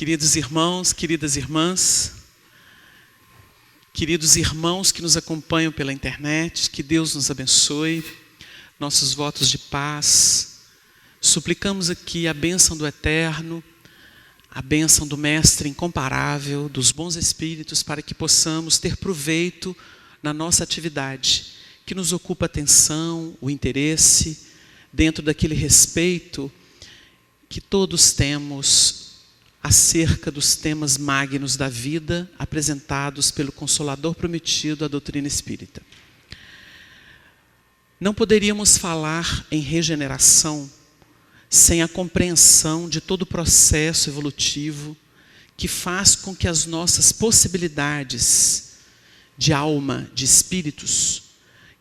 Queridos irmãos, queridas irmãs, queridos irmãos que nos acompanham pela internet, que Deus nos abençoe, nossos votos de paz. Suplicamos aqui a bênção do Eterno, a bênção do Mestre incomparável, dos bons Espíritos, para que possamos ter proveito na nossa atividade, que nos ocupa a atenção, o interesse, dentro daquele respeito que todos temos acerca dos temas magnos da vida apresentados pelo Consolador prometido, a doutrina espírita. Não poderíamos falar em regeneração sem a compreensão de todo o processo evolutivo que faz com que as nossas possibilidades de alma, de espíritos,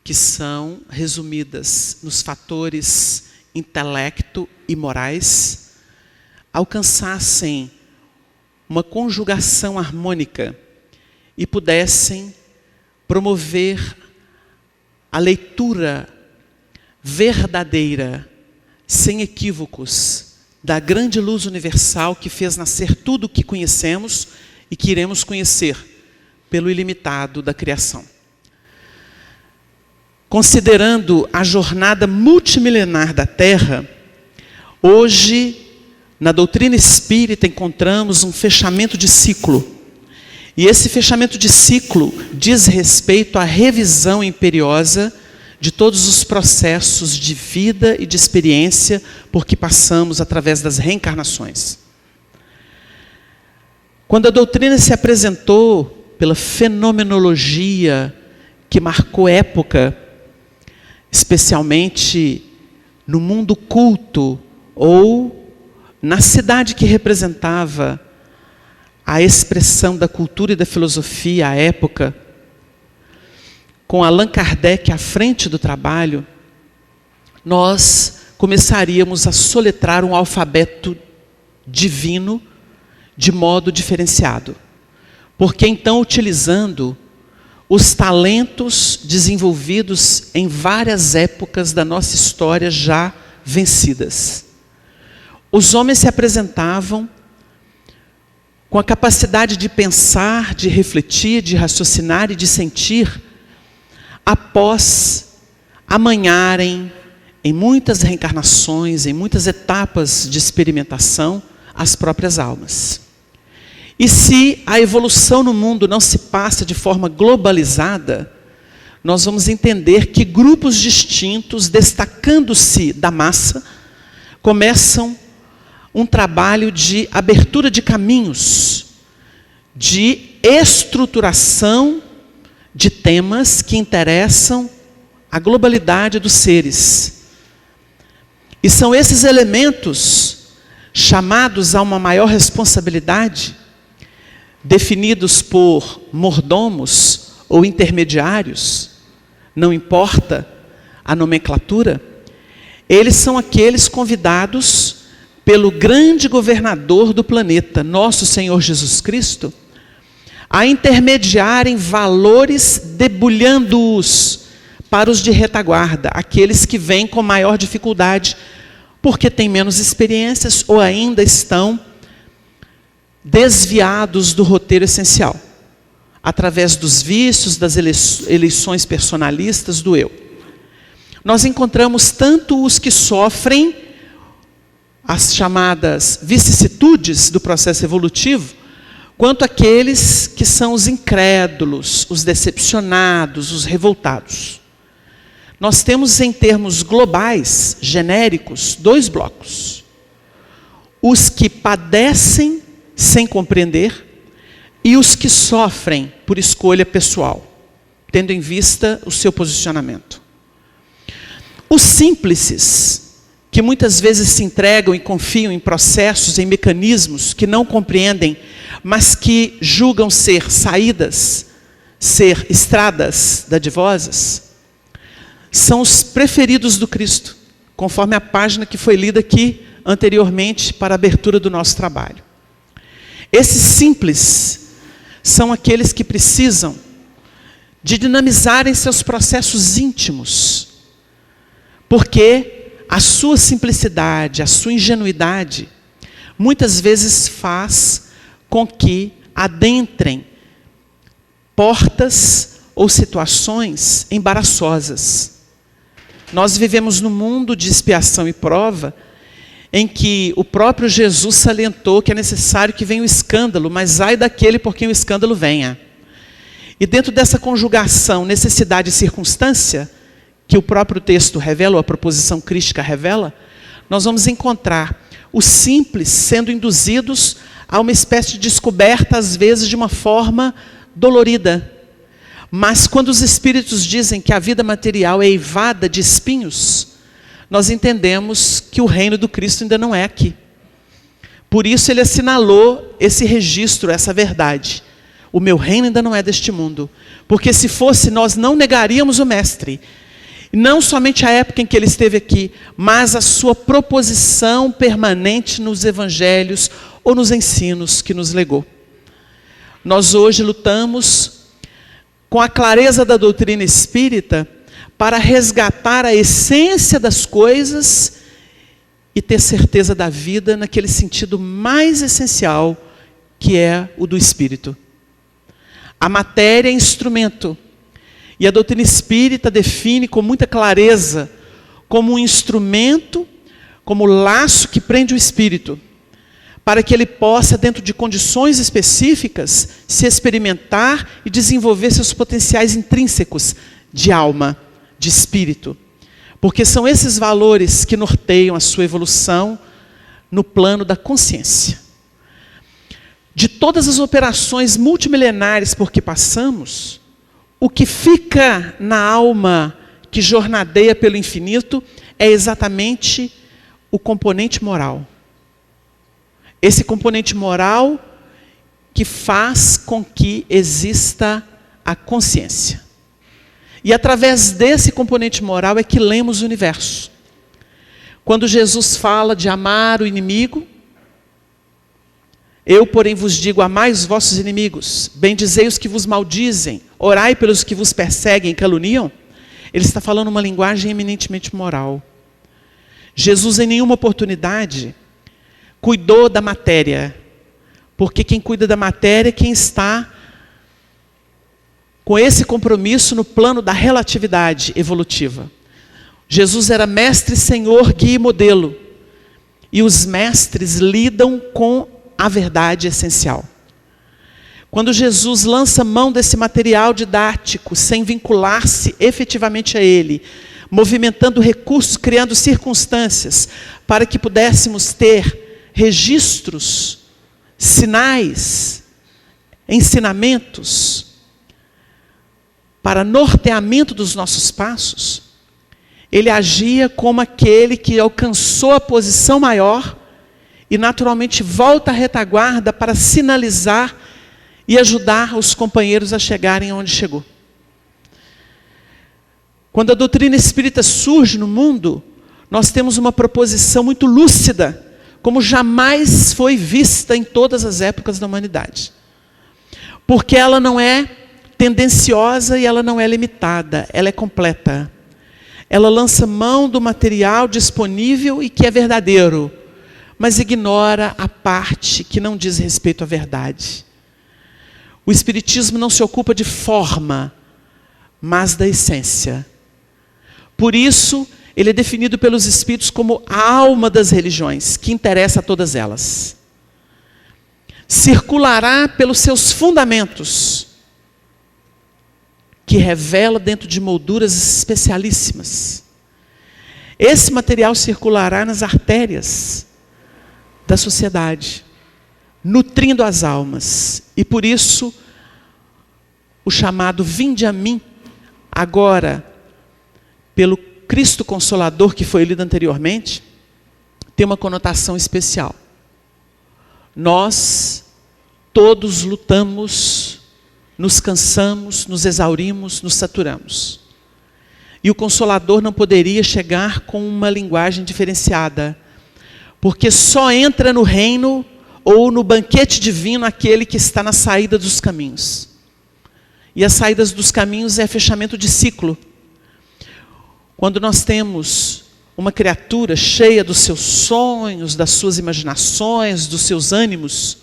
que são resumidas nos fatores intelecto e morais, alcançassem uma conjugação harmônica e pudessem promover a leitura verdadeira, sem equívocos, da grande luz universal que fez nascer tudo o que conhecemos e que iremos conhecer pelo ilimitado da criação. Considerando a jornada multimilenar da Terra, hoje, na doutrina espírita, encontramos um fechamento de ciclo. E esse fechamento de ciclo diz respeito à revisão imperiosa de todos os processos de vida e de experiência por que passamos através das reencarnações. Quando a doutrina se apresentou pela fenomenologia que marcou época, especialmente no mundo culto ou na cidade que representava a expressão da cultura e da filosofia à época, com Allan Kardec à frente do trabalho, nós começaríamos a soletrar um alfabeto divino de modo diferenciado. Porque então, utilizando os talentos desenvolvidos em várias épocas da nossa história já vencidas, os homens se apresentavam com a capacidade de pensar, de refletir, de raciocinar e de sentir, após amanharem em muitas reencarnações, em muitas etapas de experimentação, as próprias almas. E se a evolução no mundo não se passa de forma globalizada, nós vamos entender que grupos distintos, destacando-se da massa, começam um trabalho de abertura de caminhos, de estruturação de temas que interessam a globalidade dos seres. E são esses elementos chamados a uma maior responsabilidade, definidos por mordomos ou intermediários, não importa a nomenclatura, eles são aqueles convidados pelo grande governador do planeta, nosso Senhor Jesus Cristo, a intermediarem valores debulhando-os para os de retaguarda, aqueles que vêm com maior dificuldade, porque têm menos experiências ou ainda estão desviados do roteiro essencial, através dos vícios, das eleições personalistas do eu. Nós encontramos tanto os que sofrem as chamadas vicissitudes do processo evolutivo, quanto aqueles que são os incrédulos, os decepcionados, os revoltados. Nós temos, em termos globais, genéricos, dois blocos. Os que padecem sem compreender e os que sofrem por escolha pessoal, tendo em vista o seu posicionamento. Os símplices, que muitas vezes se entregam e confiam em processos, em mecanismos que não compreendem, mas que julgam ser saídas, ser estradas dadivosas, são os preferidos do Cristo, conforme a página que foi lida aqui anteriormente para a abertura do nosso trabalho. Esses simples são aqueles que precisam de dinamizarem seus processos íntimos, porque a sua simplicidade, a sua ingenuidade, muitas vezes faz com que adentrem portas ou situações embaraçosas. Nós vivemos num mundo de expiação e prova, em que o próprio Jesus salientou que é necessário que venha o escândalo, mas ai daquele por quem o escândalo venha. E dentro dessa conjugação, necessidade e circunstância, que o próprio texto revela, ou a proposição crística revela, nós vamos encontrar os simples sendo induzidos a uma espécie de descoberta, às vezes de uma forma dolorida. Mas quando os Espíritos dizem que a vida material é eivada de espinhos, nós entendemos que o reino do Cristo ainda não é aqui. Por isso ele assinalou esse registro, essa verdade. O meu reino ainda não é deste mundo. Porque se fosse, nós não negaríamos o Mestre. Não somente a época em que ele esteve aqui, mas a sua proposição permanente nos evangelhos ou nos ensinos que nos legou. Nós hoje lutamos com a clareza da doutrina espírita para resgatar a essência das coisas e ter certeza da vida naquele sentido mais essencial, que é o do espírito. A matéria é instrumento, e a doutrina espírita define com muita clareza como um instrumento, como laço que prende o espírito, para que ele possa, dentro de condições específicas, se experimentar e desenvolver seus potenciais intrínsecos de alma, de espírito. Porque são esses valores que norteiam a sua evolução no plano da consciência. De todas as operações multimilenares por que passamos, o que fica na alma que jornadeia pelo infinito é exatamente o componente moral. Esse componente moral que faz com que exista a consciência. E através desse componente moral é que lemos o universo. Quando Jesus fala de amar o inimigo, eu, porém, vos digo, amai os vossos inimigos, bendizei os que vos maldizem, orai pelos que vos perseguem e caluniam, ele está falando uma linguagem eminentemente moral. Jesus, em nenhuma oportunidade, cuidou da matéria, porque quem cuida da matéria é quem está com esse compromisso no plano da relatividade evolutiva. Jesus era mestre, senhor, guia e modelo, e os mestres lidam com a verdade essencial. Quando Jesus lança mão desse material didático, sem vincular-se efetivamente a ele, movimentando recursos, criando circunstâncias, para que pudéssemos ter registros, sinais, ensinamentos, para norteamento dos nossos passos, ele agia como aquele que alcançou a posição maior e naturalmente volta à retaguarda para sinalizar e ajudar os companheiros a chegarem onde chegou. Quando a doutrina espírita surge no mundo, nós temos uma proposição muito lúcida, como jamais foi vista em todas as épocas da humanidade. Porque ela não é tendenciosa e ela não é limitada, ela é completa. Ela lança mão do material disponível e que é verdadeiro, mas ignora a parte que não diz respeito à verdade. O Espiritismo não se ocupa de forma, mas da essência. Por isso, ele é definido pelos Espíritos como a alma das religiões, que interessa a todas elas. Circulará pelos seus fundamentos, que revela dentro de molduras especialíssimas. Esse material circulará nas artérias da sociedade, nutrindo as almas. E por isso, o chamado vinde a mim, agora, pelo Cristo Consolador, que foi lido anteriormente, tem uma conotação especial. Nós todos lutamos, nos cansamos, nos exaurimos, nos saturamos. E o Consolador não poderia chegar com uma linguagem diferenciada, porque só entra no reino ou no banquete divino aquele que está na saída dos caminhos. E as saídas dos caminhos é fechamento de ciclo. Quando nós temos uma criatura cheia dos seus sonhos, das suas imaginações, dos seus ânimos,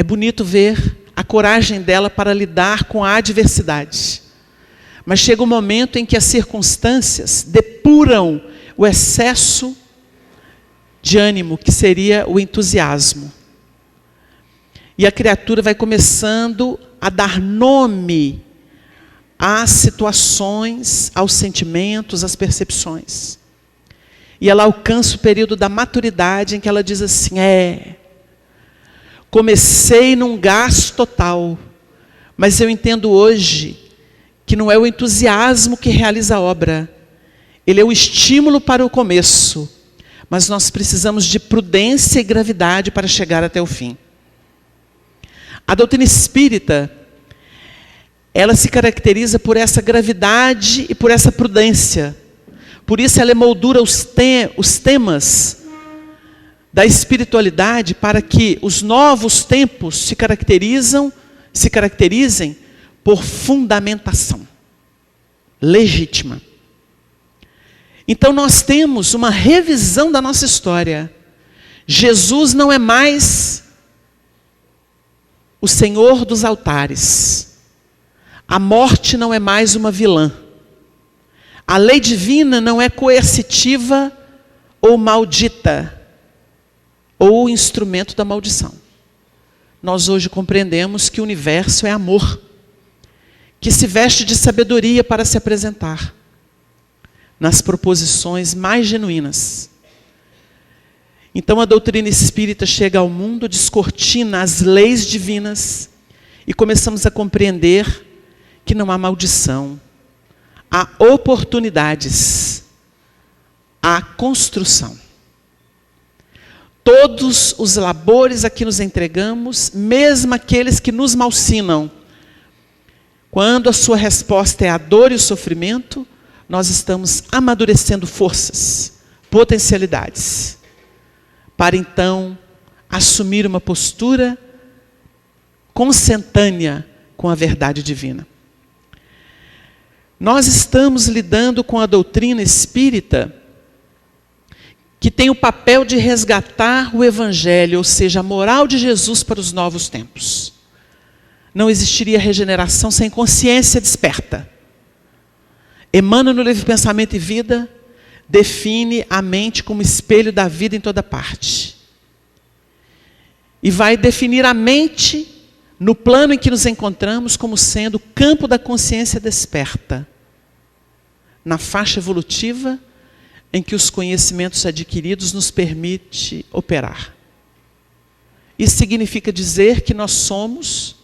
É bonito ver a coragem dela para lidar com a adversidade. Mas chega um momento em que as circunstâncias depuram o excesso de ânimo, que seria o entusiasmo. E a criatura vai começando a dar nome às situações, aos sentimentos, às percepções. E ela alcança o período da maturidade em que ela diz assim, comecei num gás total, mas eu entendo hoje que não é o entusiasmo que realiza a obra, ele é o estímulo para o começo, mas nós precisamos de prudência e gravidade para chegar até o fim. A doutrina espírita, ela se caracteriza por essa gravidade e por essa prudência. Por isso ela emoldura os temas da espiritualidade para que os novos tempos se caracterizem por fundamentação legítima. Então nós temos uma revisão da nossa história. Jesus não é mais o Senhor dos altares. A morte não é mais uma vilã. A lei divina não é coercitiva ou maldita, ou instrumento da maldição. Nós hoje compreendemos que o universo é amor, que se veste de sabedoria para se apresentar nas proposições mais genuínas. Então a doutrina espírita chega ao mundo, descortina as leis divinas e começamos a compreender que não há maldição, há oportunidades, há construção. Todos os labores a que nos entregamos, mesmo aqueles que nos malsinam, quando a sua resposta é a dor e o sofrimento, nós estamos amadurecendo forças, potencialidades, para então assumir uma postura consentânea com a verdade divina. Nós estamos lidando com a doutrina espírita que tem o papel de resgatar o Evangelho, ou seja, a moral de Jesus para os novos tempos. Não existiria regeneração sem consciência desperta. Emmanuel, no livro Pensamento e Vida, define a mente como espelho da vida em toda parte. E vai definir a mente, no plano em que nos encontramos, como sendo o campo da consciência desperta, na faixa evolutiva em que os conhecimentos adquiridos nos permitem operar. Isso significa dizer que nós somos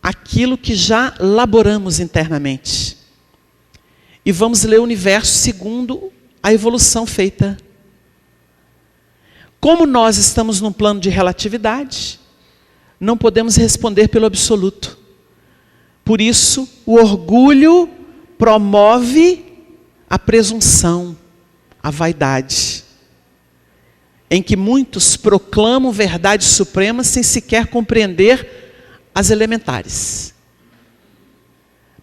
aquilo que já laboramos internamente. E vamos ler o universo segundo a evolução feita. Como nós estamos num plano de relatividade, não podemos responder pelo absoluto. Por isso, o orgulho promove a presunção, a vaidade, em que muitos proclamam verdades supremas sem sequer compreender as elementares.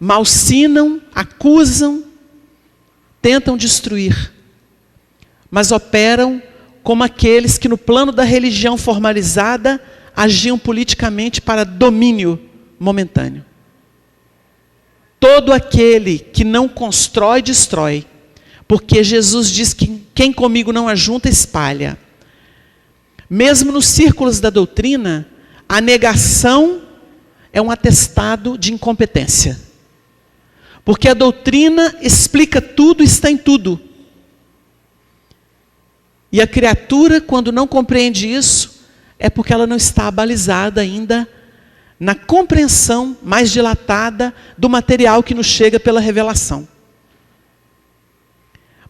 Malsinam, acusam, tentam destruir, mas operam como aqueles que no plano da religião formalizada agiam politicamente para domínio momentâneo. Todo aquele que não constrói, destrói. Porque Jesus diz que quem comigo não ajunta, espalha. Mesmo nos círculos da doutrina, a negação é um atestado de incompetência. Porque a doutrina explica tudo, está em tudo. E a criatura, quando não compreende isso, é porque ela não está abalizada ainda na compreensão mais dilatada do material que nos chega pela revelação.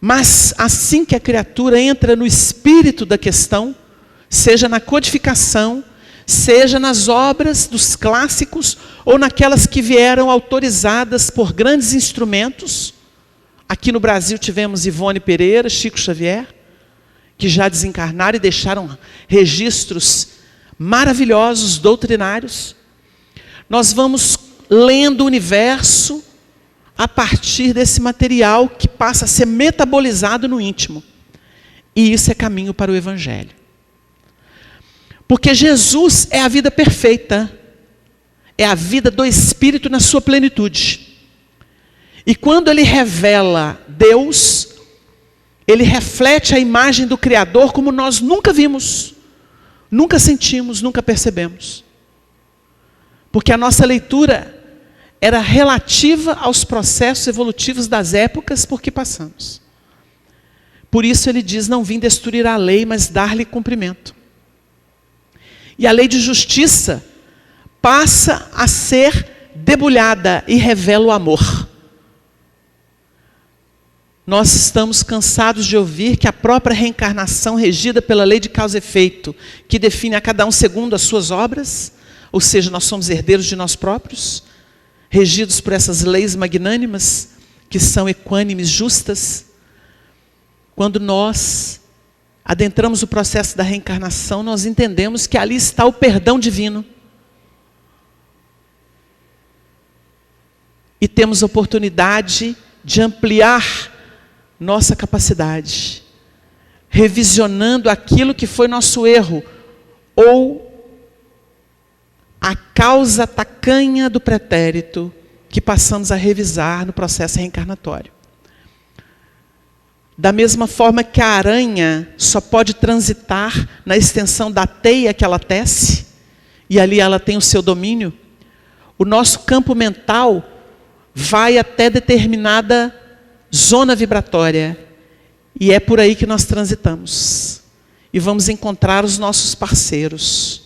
Mas assim que a criatura entra no espírito da questão, seja na codificação, seja nas obras dos clássicos, ou naquelas que vieram autorizadas por grandes instrumentos, aqui no Brasil tivemos Ivone Pereira, Chico Xavier, que já desencarnaram e deixaram registros maravilhosos, doutrinários. Nós vamos lendo o universo a partir desse material que passa a ser metabolizado no íntimo. E isso é caminho para o Evangelho. Porque Jesus é a vida perfeita. É a vida do Espírito na sua plenitude. E quando ele revela Deus, ele reflete a imagem do Criador como nós nunca vimos, nunca sentimos, nunca percebemos. Porque a nossa leitura era relativa aos processos evolutivos das épocas por que passamos. Por isso ele diz, não vim destruir a lei, mas dar-lhe cumprimento. E a lei de justiça passa a ser debulhada e revela o amor. Nós estamos cansados de ouvir que a própria reencarnação, regida pela lei de causa e efeito, que define a cada um segundo as suas obras, ou seja, nós somos herdeiros de nós próprios, regidos por essas leis magnânimas, que são equânimes, justas. Quando nós adentramos o processo da reencarnação, nós entendemos que ali está o perdão divino. E temos oportunidade de ampliar nossa capacidade, revisionando aquilo que foi nosso erro, ou a causa tacanha do pretérito, que passamos a revisar no processo reencarnatório. Da mesma forma que a aranha só pode transitar na extensão da teia que ela tece, e ali ela tem o seu domínio, o nosso campo mental vai até determinada zona vibratória, e é por aí que nós transitamos, e vamos encontrar os nossos parceiros.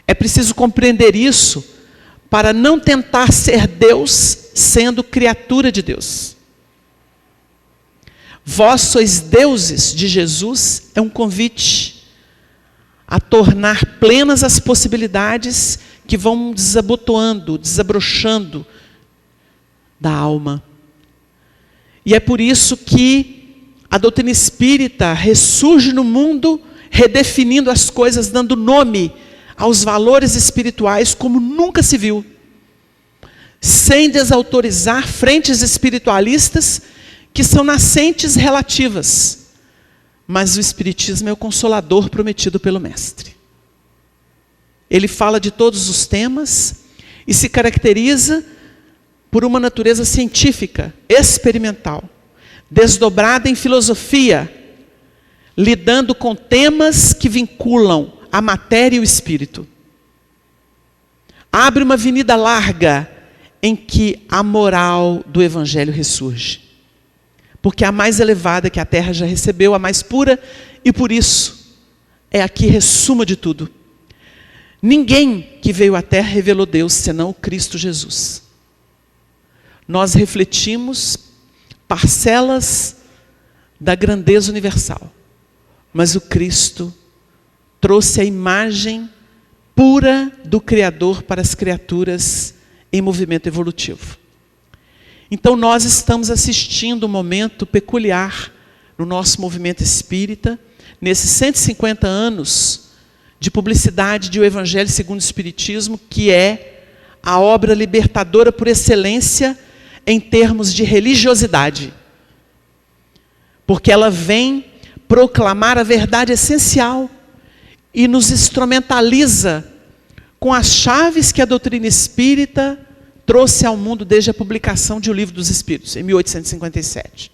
É preciso compreender isso, para não tentar ser Deus, sendo criatura de Deus. Vós sois deuses de Jesus, é um convite a tornar plenas as possibilidades que vão desabotoando, desabrochando da alma. E é por isso que a doutrina espírita ressurge no mundo, redefinindo as coisas, dando nome aos valores espirituais como nunca se viu, sem desautorizar frentes espiritualistas que são nascentes relativas. Mas o Espiritismo é o consolador prometido pelo Mestre. Ele fala de todos os temas e se caracteriza por uma natureza científica, experimental, desdobrada em filosofia, lidando com temas que vinculam a matéria e o espírito. Abre uma avenida larga em que a moral do Evangelho ressurge. Porque é a mais elevada que a terra já recebeu, a mais pura, e por isso é a que ressuma de tudo. Ninguém que veio à terra revelou Deus, senão o Cristo Jesus. Nós refletimos parcelas da grandeza universal, mas o Cristo trouxe a imagem pura do Criador para as criaturas em movimento evolutivo. Então nós estamos assistindo um momento peculiar no nosso movimento espírita, nesses 150 anos de publicidade de O Evangelho segundo o Espiritismo, que é a obra libertadora por excelência em termos de religiosidade. Porque ela vem proclamar a verdade essencial e nos instrumentaliza com as chaves que a doutrina espírita trouxe ao mundo desde a publicação de O Livro dos Espíritos, em 1857.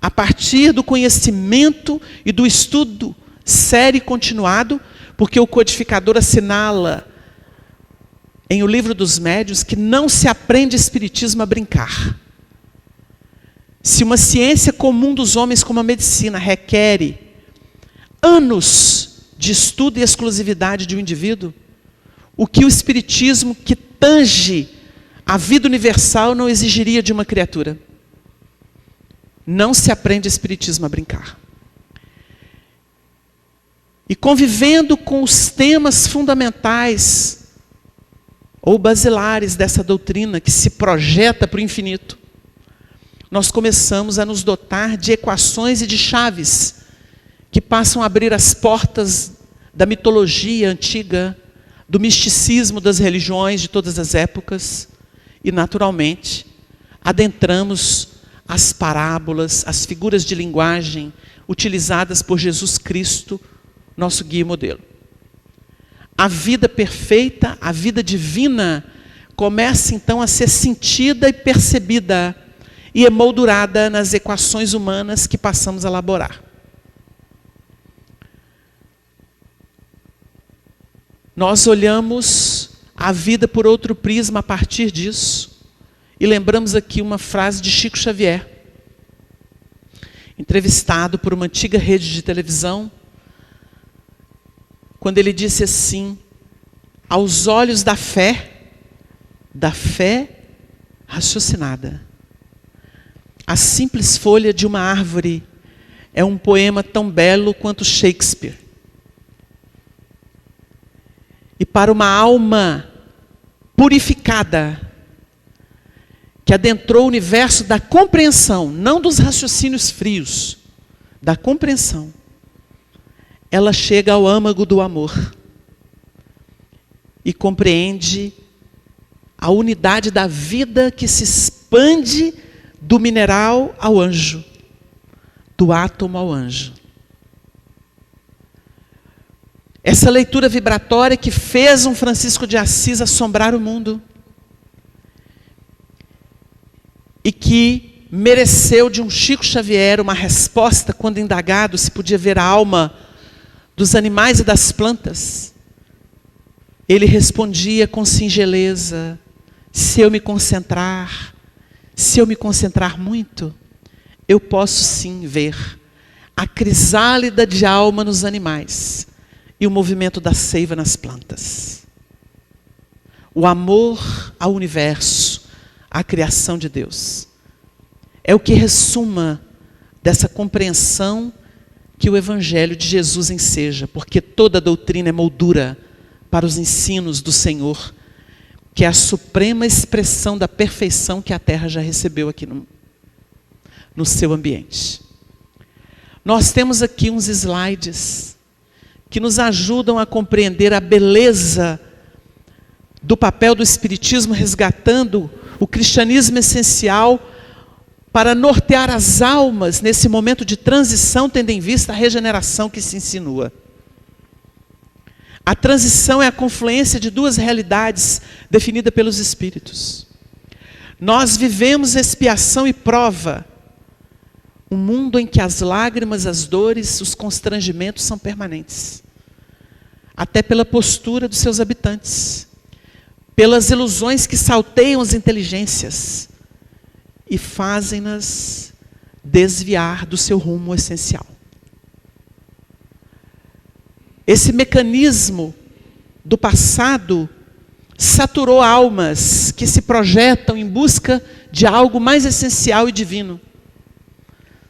A partir do conhecimento e do estudo sério e continuado, porque o codificador assinala em O Livro dos Médiuns que não se aprende espiritismo a brincar. Se uma ciência comum dos homens como a medicina requer anos de estudo e exclusividade de um indivíduo, o que o espiritismo que tange a vida universal não exigiria de uma criatura. Não se aprende espiritismo a brincar. E convivendo com os temas fundamentais ou basilares dessa doutrina que se projeta para o infinito, nós começamos a nos dotar de equações e de chaves que passam a abrir as portas da mitologia antiga, do misticismo das religiões de todas as épocas, e naturalmente adentramos as parábolas, as figuras de linguagem utilizadas por Jesus Cristo, nosso guia e modelo. a vida perfeita, a vida divina, começa então a ser sentida e percebida e emoldurada nas equações humanas que passamos a elaborar. Nós olhamos a vida por outro prisma a partir disso e lembramos aqui uma frase de Chico Xavier, entrevistado por uma antiga rede de televisão, quando ele disse assim: aos olhos da fé raciocinada, a simples folha de uma árvore é um poema tão belo quanto Shakespeare. E para uma alma purificada, que adentrou o universo da compreensão, não dos raciocínios frios, da compreensão, ela chega ao âmago do amor e compreende a unidade da vida que se expande do mineral ao anjo, do átomo ao anjo. Essa leitura vibratória que fez um Francisco de Assis assombrar o mundo e que mereceu de um Chico Xavier uma resposta quando indagado se podia ver a alma dos animais e das plantas. Ele respondia com singeleza: se eu me concentrar muito, eu posso sim ver a crisálida de alma nos animais e o movimento da seiva nas plantas. O amor ao universo, à criação de Deus, é o que ressuma dessa compreensão que o Evangelho de Jesus enseja, porque toda doutrina é moldura para os ensinos do Senhor, que é a suprema expressão da perfeição que a Terra já recebeu aqui no seu ambiente. Nós temos aqui uns slides que nos ajudam a compreender a beleza do papel do Espiritismo, resgatando o cristianismo essencial para nortear as almas nesse momento de transição, tendo em vista a regeneração que se insinua. A transição é a confluência de duas realidades definidas pelos Espíritos. Nós vivemos expiação e prova, um mundo em que as lágrimas, as dores, os constrangimentos são permanentes. Até pela postura dos seus habitantes, pelas ilusões que salteiam as inteligências e fazem-nas desviar do seu rumo essencial. Esse mecanismo do passado saturou almas que se projetam em busca de algo mais essencial e divino.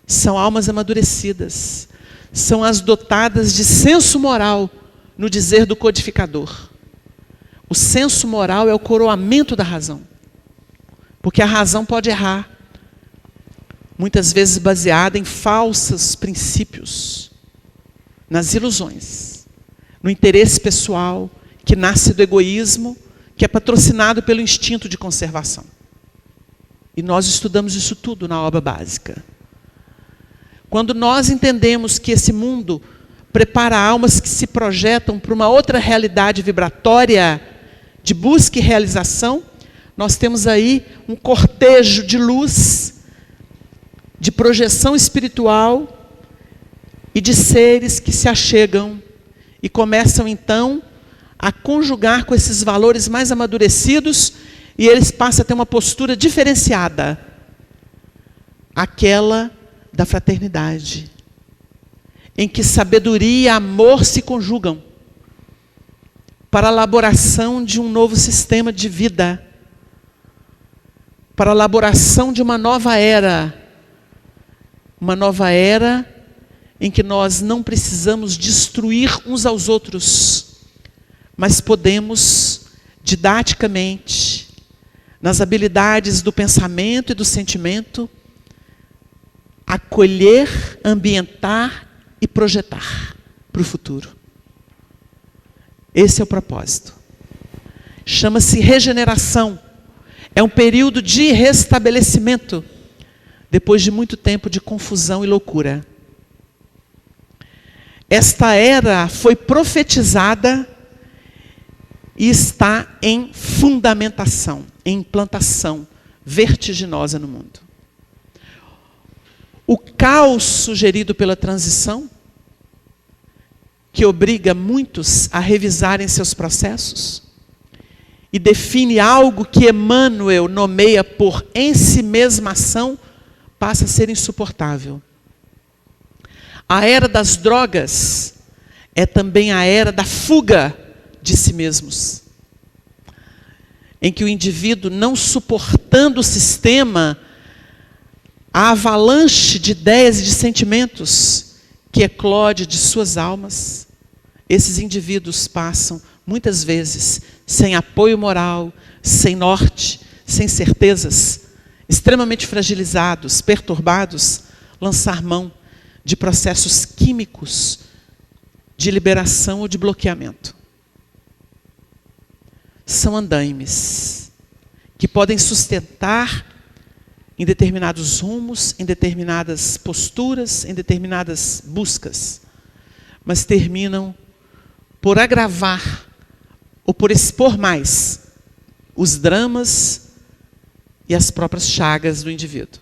São almas amadurecidas, são as dotadas de senso moral, no dizer do codificador. O senso moral é o coroamento da razão, porque a razão pode errar, muitas vezes baseada em falsos princípios, nas ilusões, no interesse pessoal, que nasce do egoísmo, que é patrocinado pelo instinto de conservação. E nós estudamos isso tudo na obra básica. Quando nós entendemos que esse mundo prepara almas que se projetam para uma outra realidade vibratória de busca e realização, nós temos aí um cortejo de luz, de projeção espiritual e de seres que se achegam e começam então a conjugar com esses valores mais amadurecidos, e eles passam a ter uma postura diferenciada, aquela da fraternidade, em que sabedoria e amor se conjugam para a elaboração de um novo sistema de vida, para a elaboração de uma nova era em que nós não precisamos destruir uns aos outros, mas podemos, didaticamente, nas habilidades do pensamento e do sentimento, acolher, ambientar e projetar para o futuro. Esse é o propósito. Chama-se regeneração. É um período de restabelecimento, depois de muito tempo de confusão e loucura. Esta era foi profetizada e está em fundamentação, em implantação vertiginosa no mundo. O caos sugerido pela transição, que obriga muitos a revisarem seus processos, e define algo que Emmanuel nomeia por ensimesmação, passa a ser insuportável. A era das drogas é também a era da fuga de si mesmos, em que o indivíduo, não suportando o sistema, a avalanche de ideias e de sentimentos que eclode de suas almas, esses indivíduos passam, muitas vezes, sem apoio moral, sem norte, sem certezas, extremamente fragilizados, perturbados, lançar mão de processos químicos de liberação ou de bloqueamento. São andaimes que podem sustentar em determinados rumos, em determinadas posturas, em determinadas buscas, mas terminam por agravar ou por expor mais os dramas e as próprias chagas do indivíduo.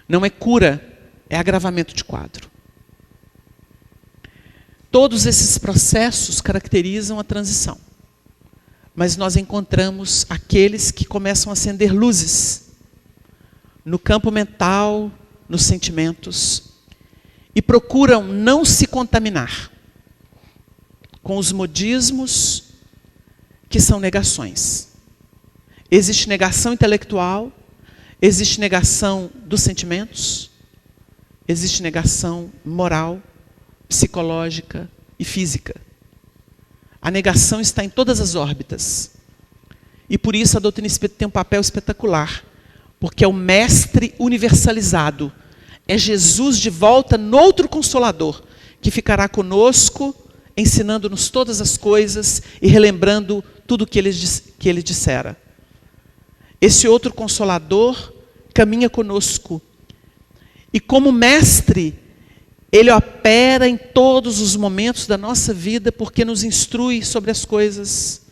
Não é cura, é agravamento de quadro. Todos esses processos caracterizam a transição. Mas nós encontramos aqueles que começam a acender luzes no campo mental, nos sentimentos, e procuram não se contaminar com os modismos que são negações. Existe negação intelectual, existe negação dos sentimentos, existe negação moral, psicológica e física. A negação está em todas as órbitas. E por isso a doutrina espírita tem um papel espetacular, porque é o mestre universalizado. É Jesus de volta noutro Consolador, que ficará conosco, ensinando-nos todas as coisas e relembrando tudo que ele dissera. Esse outro Consolador caminha conosco. E como mestre, ele opera em todos os momentos da nossa vida, porque nos instrui sobre as coisas.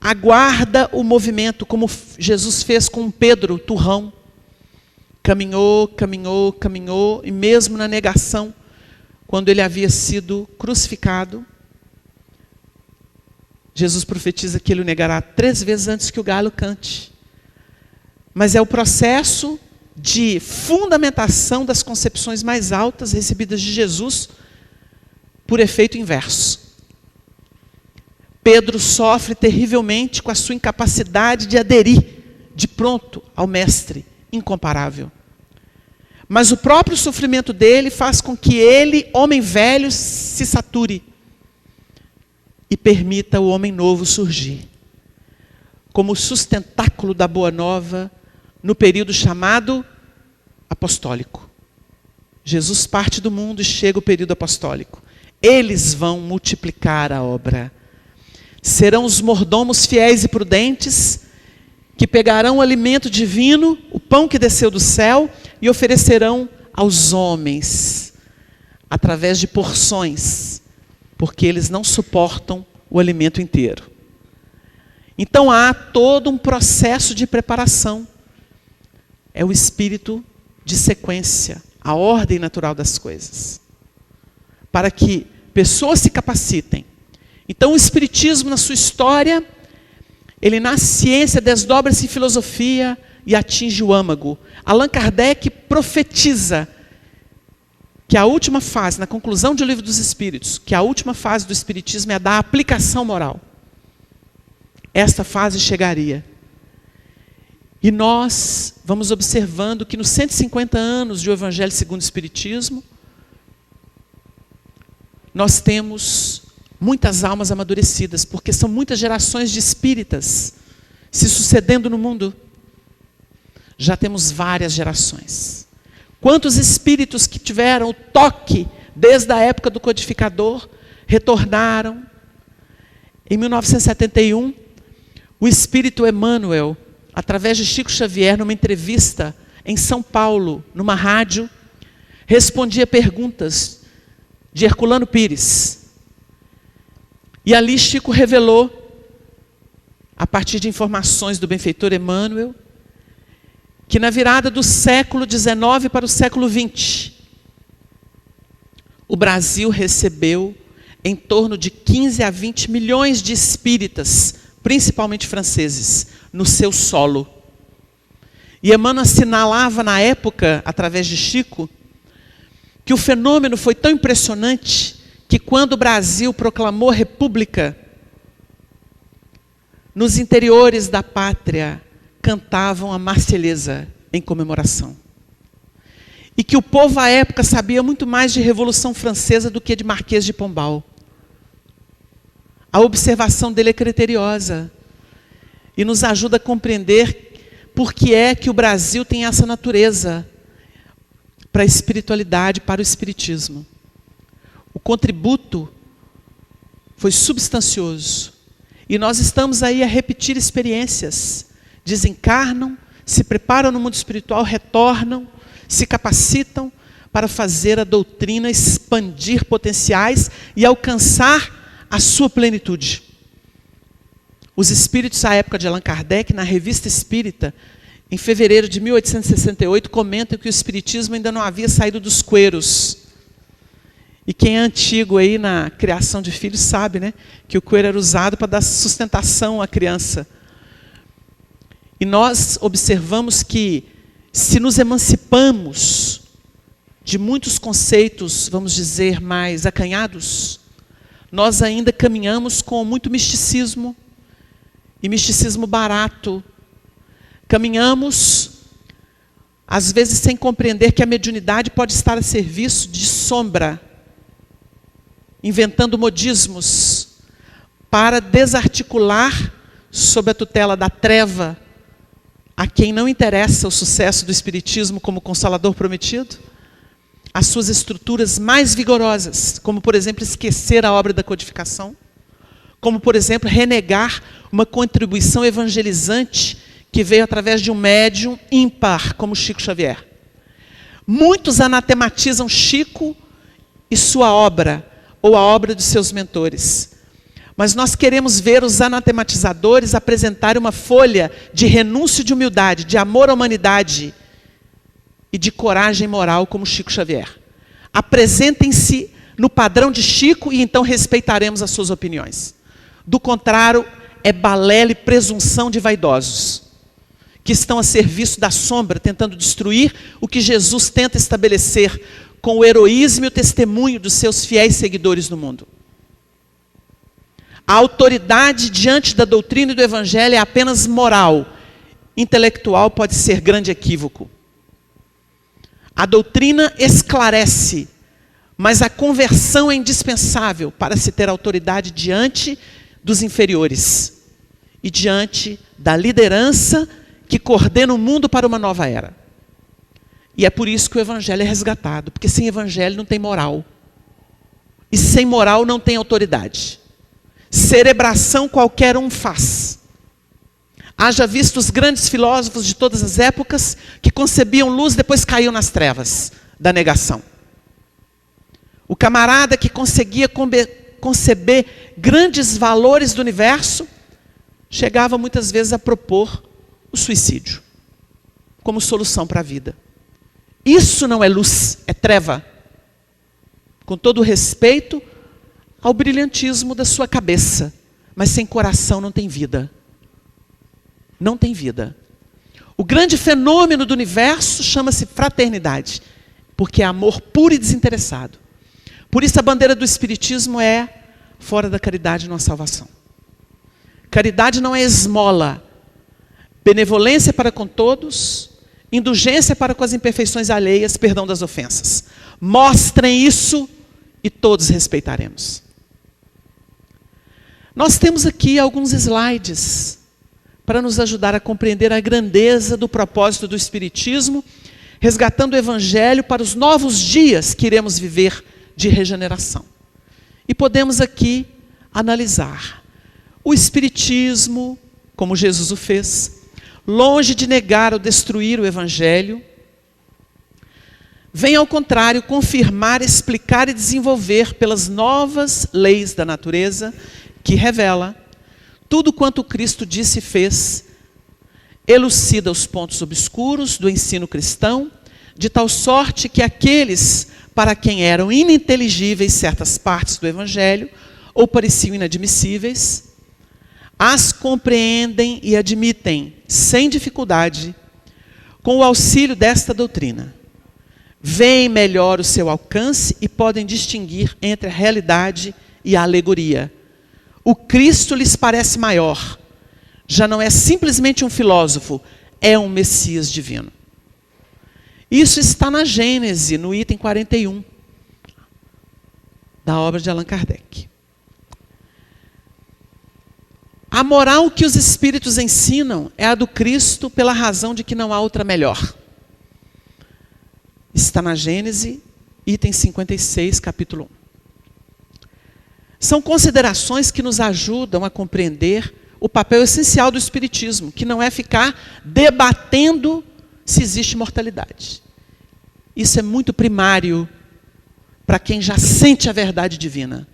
Aguarda o movimento, como Jesus fez com Pedro, turrão. Caminhou, caminhou, caminhou, e mesmo na negação, quando ele havia sido crucificado, Jesus profetiza que ele o negará 3 vezes antes que o galo cante. Mas é o processo de fundamentação das concepções mais altas recebidas de Jesus por efeito inverso. Pedro sofre terrivelmente com a sua incapacidade de aderir de pronto ao mestre incomparável. Mas o próprio sofrimento dele faz com que ele, homem velho, se sature e permita o homem novo surgir, como sustentáculo da Boa Nova no período chamado apostólico. Jesus parte do mundo e chega o período apostólico. Eles vão multiplicar a obra. Serão os mordomos fiéis e prudentes que pegarão o alimento divino, o pão que desceu do céu, e oferecerão aos homens, através de porções, porque eles não suportam o alimento inteiro. Então há todo um processo de preparação. É o espírito de sequência, a ordem natural das coisas, para que pessoas se capacitem. Então o espiritismo, na sua história, ele nasce ciência, desdobra-se em filosofia e atinge o âmago. Allan Kardec profetiza que a última fase, na conclusão do Livro dos Espíritos, que a última fase do espiritismo é a da aplicação moral. Esta fase chegaria. E nós vamos observando que nos 150 anos de O Evangelho segundo o Espiritismo, nós temos muitas almas amadurecidas, porque são muitas gerações de espíritas se sucedendo no mundo. Já temos várias gerações. Quantos espíritos que tiveram o toque desde a época do codificador retornaram? Em 1971, o espírito Emmanuel, através de Chico Xavier, numa entrevista em São Paulo, numa rádio, respondia perguntas de Herculano Pires. E ali Chico revelou, a partir de informações do benfeitor Emmanuel, que na virada do século XIX para o século XX, o Brasil recebeu em torno de 15 a 20 milhões de espíritas, principalmente franceses, no seu solo. E Emmanuel assinalava na época, através de Chico, que o fenômeno foi tão impressionante que quando o Brasil proclamou república, nos interiores da pátria cantavam a Marselhesa em comemoração. E que o povo à época sabia muito mais de Revolução Francesa do que de Marquês de Pombal. A observação dele é criteriosa e nos ajuda a compreender por que é que o Brasil tem essa natureza para a espiritualidade, para o espiritismo. O contributo foi substancioso. E nós estamos aí a repetir experiências. Desencarnam, se preparam no mundo espiritual, retornam, se capacitam para fazer a doutrina expandir potenciais e alcançar a sua plenitude. Os espíritos, à época de Allan Kardec, na Revista Espírita, em fevereiro de 1868, comentam que o espiritismo ainda não havia saído dos cueiros. E quem é antigo aí na criação de filhos sabe, né, que o coelho era usado para dar sustentação à criança. E nós observamos que, se nos emancipamos de muitos conceitos, vamos dizer, mais acanhados, nós ainda caminhamos com muito misticismo, e misticismo barato. Caminhamos, às vezes, sem compreender que a mediunidade pode estar a serviço de sombra, inventando modismos para desarticular, sob a tutela da treva, a quem não interessa o sucesso do espiritismo como consolador prometido, as suas estruturas mais vigorosas, como, por exemplo, esquecer a obra da codificação, como, por exemplo, renegar uma contribuição evangelizante que veio através de um médium ímpar, como Chico Xavier. Muitos anatematizam Chico e sua obra, ou a obra dos seus mentores. Mas nós queremos ver os anatematizadores apresentarem uma folha de renúncio de humildade, de amor à humanidade e de coragem moral, como Chico Xavier. Apresentem-se no padrão de Chico e então respeitaremos as suas opiniões. Do contrário, é balela e presunção de vaidosos, que estão a serviço da sombra, tentando destruir o que Jesus tenta estabelecer com o heroísmo e o testemunho dos seus fiéis seguidores no mundo. A autoridade diante da doutrina e do evangelho é apenas moral. Intelectual pode ser grande equívoco. A doutrina esclarece, mas a conversão é indispensável para se ter autoridade diante dos inferiores e diante da liderança que coordena o mundo para uma nova era. E é por isso que o evangelho é resgatado, porque sem evangelho não tem moral. E sem moral não tem autoridade. Cerebração qualquer um faz. Haja visto os grandes filósofos de todas as épocas que concebiam luz, depois caíam nas trevas da negação. O camarada que conseguia conceber grandes valores do universo, chegava muitas vezes a propor o suicídio como solução para a vida. Isso não é luz, é treva. Com todo o respeito ao brilhantismo da sua cabeça, mas sem coração não tem vida. Não tem vida. O grande fenômeno do universo chama-se fraternidade, porque é amor puro e desinteressado. Por isso a bandeira do espiritismo é: fora da caridade não há salvação. Caridade não é esmola, benevolência para com todos, indulgência para com as imperfeições alheias, perdão das ofensas. Mostrem isso e todos respeitaremos. Nós temos aqui alguns slides para nos ajudar a compreender a grandeza do propósito do Espiritismo, resgatando o Evangelho para os novos dias que iremos viver de regeneração. E podemos aqui analisar o Espiritismo, como Jesus o fez, longe de negar ou destruir o Evangelho, vem ao contrário confirmar, explicar e desenvolver pelas novas leis da natureza que revela tudo quanto Cristo disse e fez, elucida os pontos obscuros do ensino cristão, de tal sorte que aqueles para quem eram ininteligíveis certas partes do Evangelho, ou pareciam inadmissíveis, as compreendem e admitem, sem dificuldade, com o auxílio desta doutrina. Veem melhor o seu alcance e podem distinguir entre a realidade e a alegoria. O Cristo lhes parece maior. Já não é simplesmente um filósofo, é um Messias divino. Isso está na Gênese, no item 41, da obra de Allan Kardec. A moral que os Espíritos ensinam é a do Cristo pela razão de que não há outra melhor. Está na Gênese, item 56, capítulo 1. São considerações que nos ajudam a compreender o papel essencial do Espiritismo, que não é ficar debatendo se existe mortalidade. Isso é muito primário para quem já sente a verdade divina.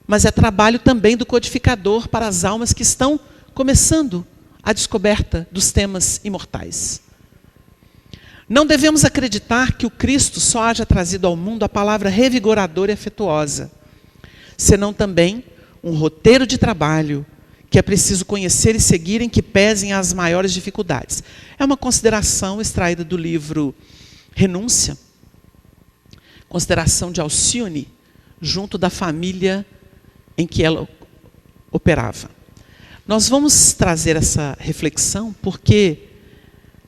Mas é trabalho também do codificador para as almas que estão começando a descoberta dos temas imortais. Não devemos acreditar que o Cristo só haja trazido ao mundo a palavra revigoradora e afetuosa, senão também um roteiro de trabalho que é preciso conhecer e seguir em que pesem as maiores dificuldades. É uma consideração extraída do livro Renúncia, consideração de Alcione, junto da família em que ela operava. Nós vamos trazer essa reflexão porque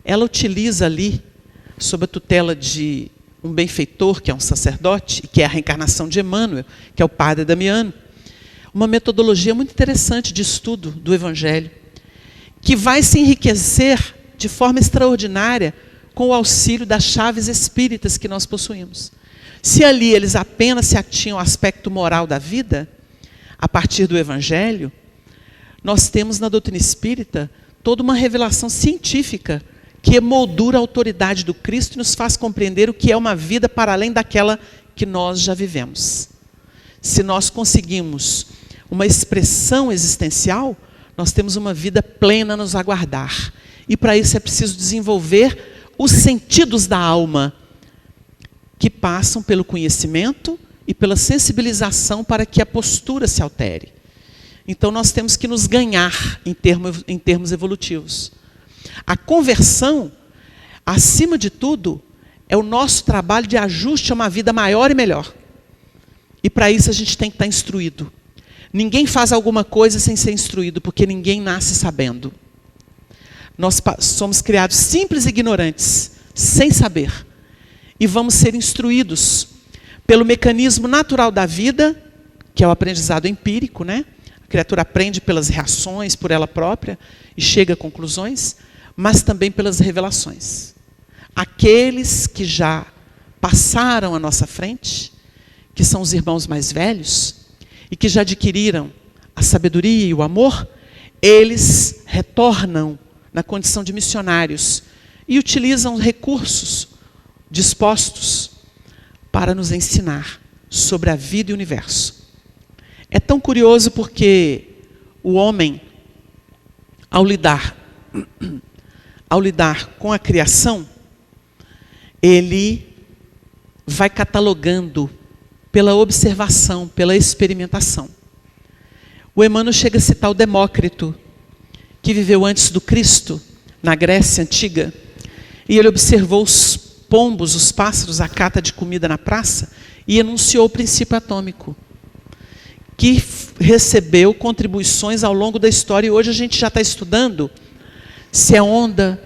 ela utiliza ali, sob a tutela de um benfeitor, que é um sacerdote, que é a reencarnação de Emmanuel, que é o padre Damiano, uma metodologia muito interessante de estudo do Evangelho, que vai se enriquecer de forma extraordinária com o auxílio das chaves espíritas que nós possuímos. Se ali eles apenas se atinham ao aspecto moral da vida, a partir do Evangelho, nós temos na doutrina espírita toda uma revelação científica que emoldura a autoridade do Cristo e nos faz compreender o que é uma vida para além daquela que nós já vivemos. Se nós conseguimos uma expressão existencial, nós temos uma vida plena a nos aguardar. E para isso é preciso desenvolver os sentidos da alma, que passam pelo conhecimento e pela sensibilização para que a postura se altere. Então nós temos que nos ganhar em termos evolutivos. A conversão, acima de tudo, é o nosso trabalho de ajuste a uma vida maior e melhor. E para isso a gente tem que estar instruído. Ninguém faz alguma coisa sem ser instruído, porque ninguém nasce sabendo. Nós somos criados simples e ignorantes, sem saber. E vamos ser instruídos pelo mecanismo natural da vida, que é o aprendizado empírico, né? A criatura aprende pelas reações, por ela própria, e chega a conclusões, mas também pelas revelações. Aqueles que já passaram à nossa frente, que são os irmãos mais velhos, e que já adquiriram a sabedoria e o amor, eles retornam na condição de missionários e utilizam recursos dispostos para nos ensinar sobre a vida e o universo. É tão curioso porque o homem, ao lidar com a criação, ele vai catalogando pela observação, pela experimentação. O Emmanuel chega a citar o Demócrito, que viveu antes do Cristo, na Grécia Antiga, e ele observou os pombos, os pássaros, a cata de comida na praça, e enunciou o princípio atômico, que recebeu contribuições ao longo da história, e hoje a gente já está estudando se é onda,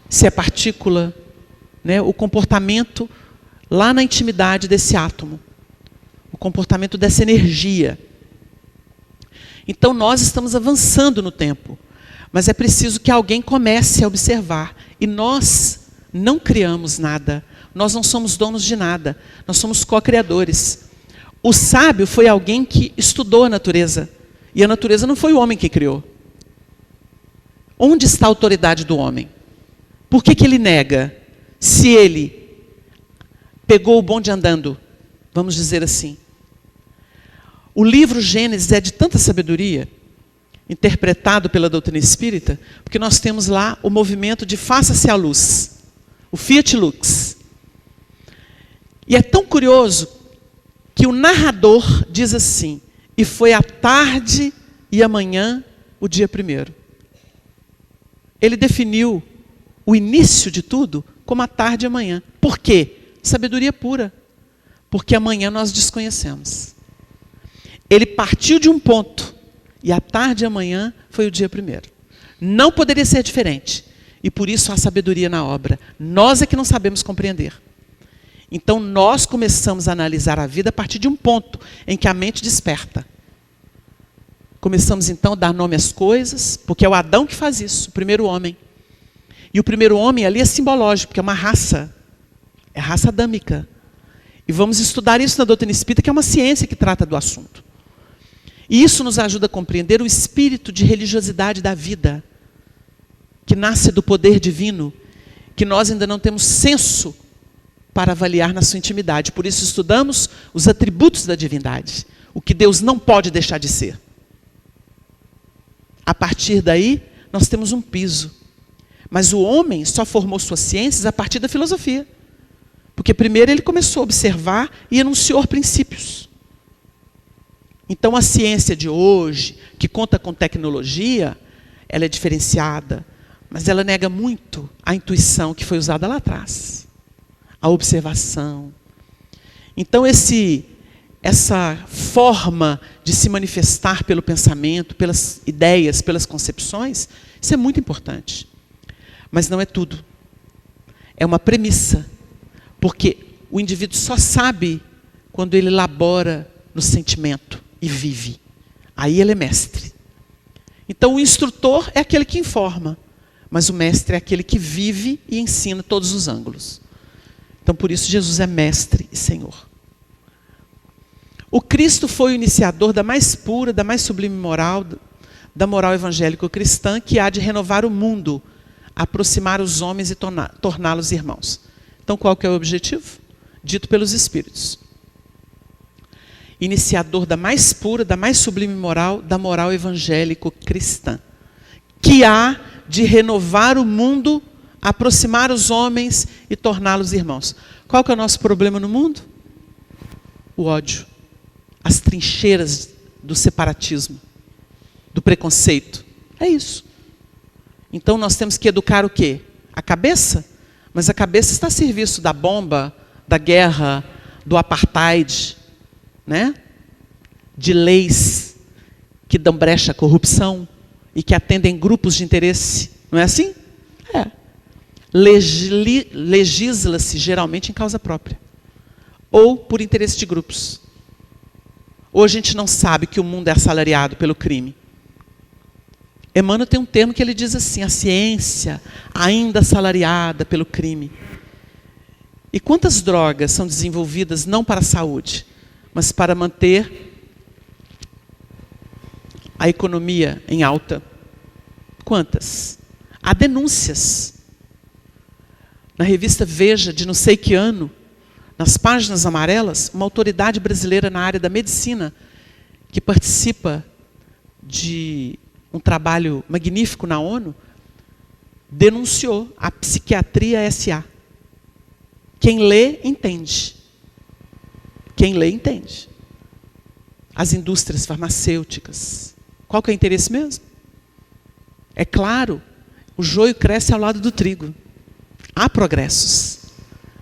se é partícula, né, o comportamento lá na intimidade desse átomo, o comportamento dessa energia. Então nós estamos avançando no tempo, mas é preciso que alguém comece a observar. E nós não criamos nada, nós não somos donos de nada, nós somos co-criadores. O sábio foi alguém que estudou a natureza, e a natureza não foi o homem que criou. Onde está a autoridade do homem? Por que ele nega? Se ele pegou o bonde andando, vamos dizer assim. O livro Gênesis é de tanta sabedoria, interpretado pela doutrina espírita, porque nós temos lá o movimento de faça-se a luz, o Fiat Lux. E é tão curioso que o narrador diz assim: e foi a tarde e amanhã o dia primeiro. Ele definiu o início de tudo como a tarde e amanhã. Por quê? Sabedoria pura. Porque amanhã nós desconhecemos. Ele partiu de um ponto, e a tarde e amanhã foi o dia primeiro. Não poderia ser diferente. E por isso há sabedoria na obra. Nós é que não sabemos compreender. Então nós começamos a analisar a vida a partir de um ponto em que a mente desperta. Começamos então a dar nome às coisas, porque é o Adão que faz isso, o primeiro homem. E o primeiro homem ali é simbológico, porque é uma raça. É a raça adâmica. E vamos estudar isso na doutrina espírita, que é uma ciência que trata do assunto. E isso nos ajuda a compreender o espírito de religiosidade da vida, que nasce do poder divino, que nós ainda não temos senso para avaliar na sua intimidade. Por isso estudamos os atributos da divindade, o que Deus não pode deixar de ser. A partir daí, nós temos um piso. Mas o homem só formou suas ciências a partir da filosofia. Porque primeiro ele começou a observar e enunciou princípios. Então a ciência de hoje, que conta com tecnologia, ela é diferenciada, mas ela nega muito a intuição que foi usada lá atrás. A observação. Então essa forma de se manifestar pelo pensamento, pelas ideias, pelas concepções, isso é muito importante. Mas não é tudo. É uma premissa. Porque o indivíduo só sabe quando ele elabora no sentimento e vive. Aí ele é mestre. Então o instrutor é aquele que informa, mas o mestre é aquele que vive e ensina todos os ângulos. Então por isso Jesus é mestre e Senhor. O Cristo foi o iniciador da mais pura, da mais sublime moral, da moral evangélico-cristã, que há de renovar o mundo, aproximar os homens e torná-los irmãos. Então qual que é o objetivo? Dito pelos Espíritos. Iniciador da mais pura, da mais sublime moral, da moral evangélico-cristã, que há de renovar o mundo, aproximar os homens e torná-los irmãos. Qual que é o nosso problema no mundo? O ódio. As trincheiras do separatismo, do preconceito. É isso. Então nós temos que educar o quê? A cabeça? Mas a cabeça está a serviço da bomba, da guerra, do apartheid, né? De leis que dão brecha à corrupção e que atendem grupos de interesse. Não é assim? É. Legisla-se geralmente em causa própria. Ou por interesse de grupos. Ou a gente não sabe que o mundo é assalariado pelo crime. Emmanuel tem um termo que ele diz assim: a ciência ainda assalariada pelo crime. E quantas drogas são desenvolvidas não para a saúde, mas para manter a economia em alta? Quantas? Há denúncias. Na revista Veja, de não sei que ano, nas páginas amarelas, uma autoridade brasileira na área da medicina, que participa de um trabalho magnífico na ONU, denunciou a psiquiatria SA. Quem lê, entende. Quem lê, entende. As indústrias farmacêuticas. Qual que é o interesse mesmo? É claro, o joio cresce ao lado do trigo. Há progressos,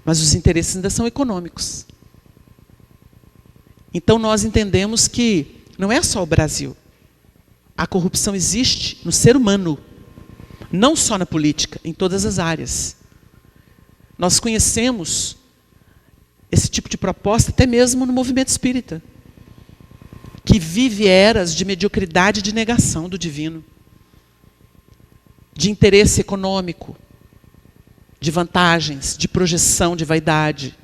mas os interesses ainda são econômicos. Então nós entendemos que não é só o Brasil. A corrupção existe no ser humano, não só na política, em todas as áreas. Nós conhecemos esse tipo de proposta até mesmo no movimento espírita, que vive eras de mediocridade e de negação do divino, de interesse econômico, de vantagens, de projeção, de vaidade.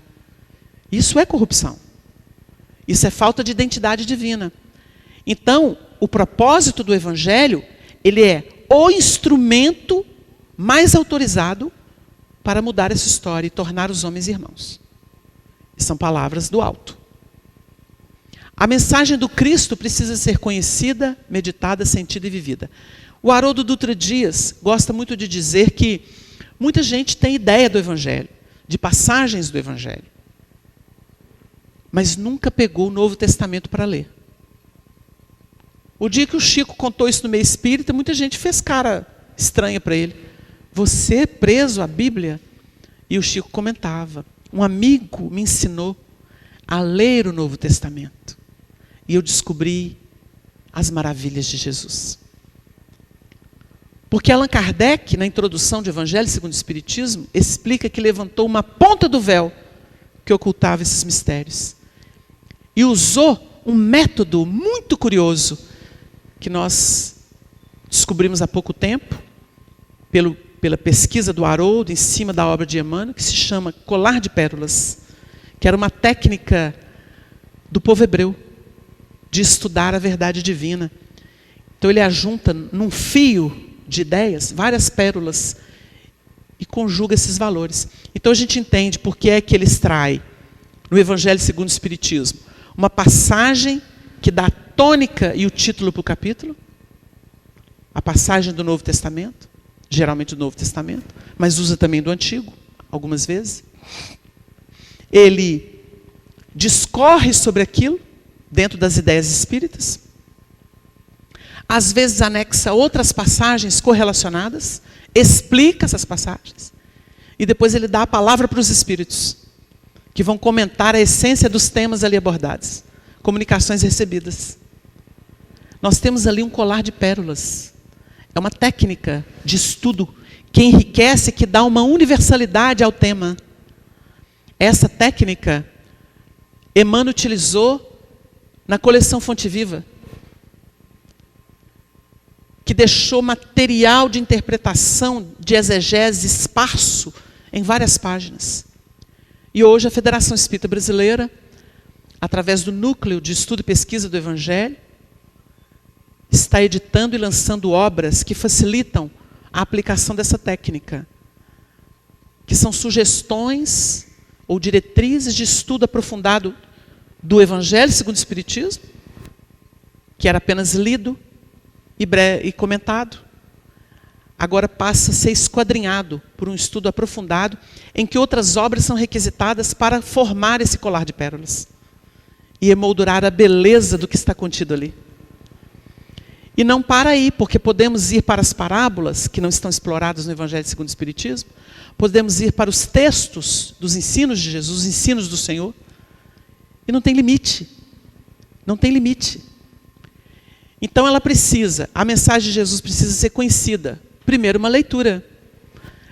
Isso é corrupção. Isso é falta de identidade divina. Então, o propósito do Evangelho, ele é o instrumento mais autorizado para mudar essa história e tornar os homens irmãos. E são palavras do alto. A mensagem do Cristo precisa ser conhecida, meditada, sentida e vivida. O Haroldo Dutra Dias gosta muito de dizer que muita gente tem ideia do Evangelho, de passagens do Evangelho, mas nunca pegou o Novo Testamento para ler. O dia que o Chico contou isso no meio espírita, muita gente fez cara estranha para ele. Você preso à Bíblia? E o Chico comentava, um amigo me ensinou a ler o Novo Testamento. E eu descobri as maravilhas de Jesus. Porque Allan Kardec, na introdução de Evangelho segundo o Espiritismo, explica que levantou uma ponta do véu que ocultava esses mistérios. E usou um método muito curioso, que nós descobrimos há pouco tempo, pela pesquisa do Haroldo, em cima da obra de Emmanuel, que se chama colar de pérolas, que era uma técnica do povo hebreu, de estudar a verdade divina. Então ele ajunta num fio de ideias, várias pérolas, e conjuga esses valores. Então a gente entende por que é que ele extrai, no Evangelho segundo o Espiritismo, uma passagem que dá a tônica e o título para o capítulo, a passagem do Novo Testamento, geralmente do Novo Testamento, mas usa também do Antigo, algumas vezes. Ele discorre sobre aquilo, dentro das ideias espíritas, às vezes anexa outras passagens correlacionadas, explica essas passagens, e depois ele dá a palavra para os espíritos, que vão comentar a essência dos temas ali abordados, comunicações recebidas. Nós temos ali um colar de pérolas, é uma técnica de estudo, que enriquece, que dá uma universalidade ao tema. Essa técnica, Emmanuel utilizou na coleção Fonte Viva, que deixou material de interpretação, de exegese esparso em várias páginas. E hoje a Federação Espírita Brasileira, através do Núcleo de Estudo e Pesquisa do Evangelho, está editando e lançando obras que facilitam a aplicação dessa técnica, que são sugestões ou diretrizes de estudo aprofundado do Evangelho segundo o Espiritismo, que era apenas lido e comentado, agora passa a ser esquadrinhado por um estudo aprofundado, em que outras obras são requisitadas para formar esse colar de pérolas e emoldurar a beleza do que está contido ali. E não para aí, porque podemos ir para as parábolas, que não estão exploradas no Evangelho segundo o Espiritismo, podemos ir para os textos dos ensinos de Jesus, os ensinos do Senhor, e não tem limite. Não tem limite. Então a mensagem de Jesus precisa ser conhecida. Primeiro, uma leitura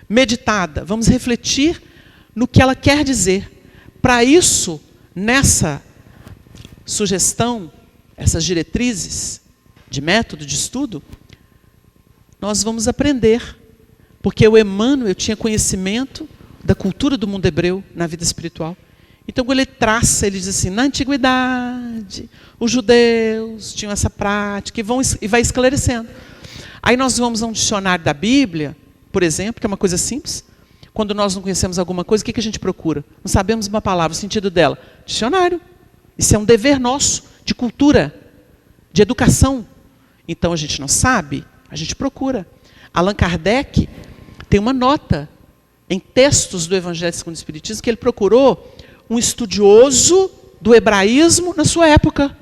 meditada. Vamos refletir no que ela quer dizer. Para isso, nessa sugestão, essas diretrizes de método de estudo, nós vamos aprender. Porque o Emmanuel tinha conhecimento da cultura do mundo hebreu na vida espiritual. Então, quando ele traça, ele diz assim, na antiguidade, os judeus tinham essa prática, e vai esclarecendo. Aí nós vamos a um dicionário da Bíblia, por exemplo, que é uma coisa simples. Quando nós não conhecemos alguma coisa, o que a gente procura? Não sabemos uma palavra, o sentido dela. Dicionário. Isso é um dever nosso, de cultura, de educação. Então, a gente não sabe, a gente procura. Allan Kardec tem uma nota em textos do Evangelho segundo o Espiritismo, que ele procurou um estudioso do hebraísmo na sua época,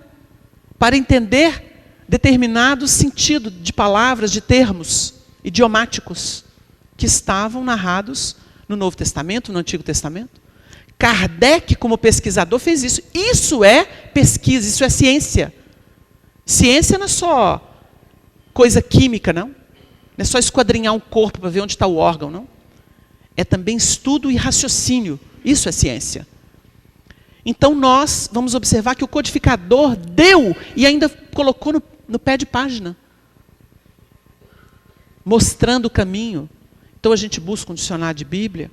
para entender determinado sentido de palavras, de termos idiomáticos que estavam narrados no Novo Testamento, no Antigo Testamento. Kardec, como pesquisador, fez isso. Isso é pesquisa, isso é ciência. Ciência não é só coisa química, não. Não é só esquadrinhar um corpo para ver onde está o órgão, não. É também estudo e raciocínio. Isso é ciência. Então nós vamos observar que o codificador deu e ainda colocou no pé de página, mostrando o caminho. Então a gente busca um dicionário de Bíblia,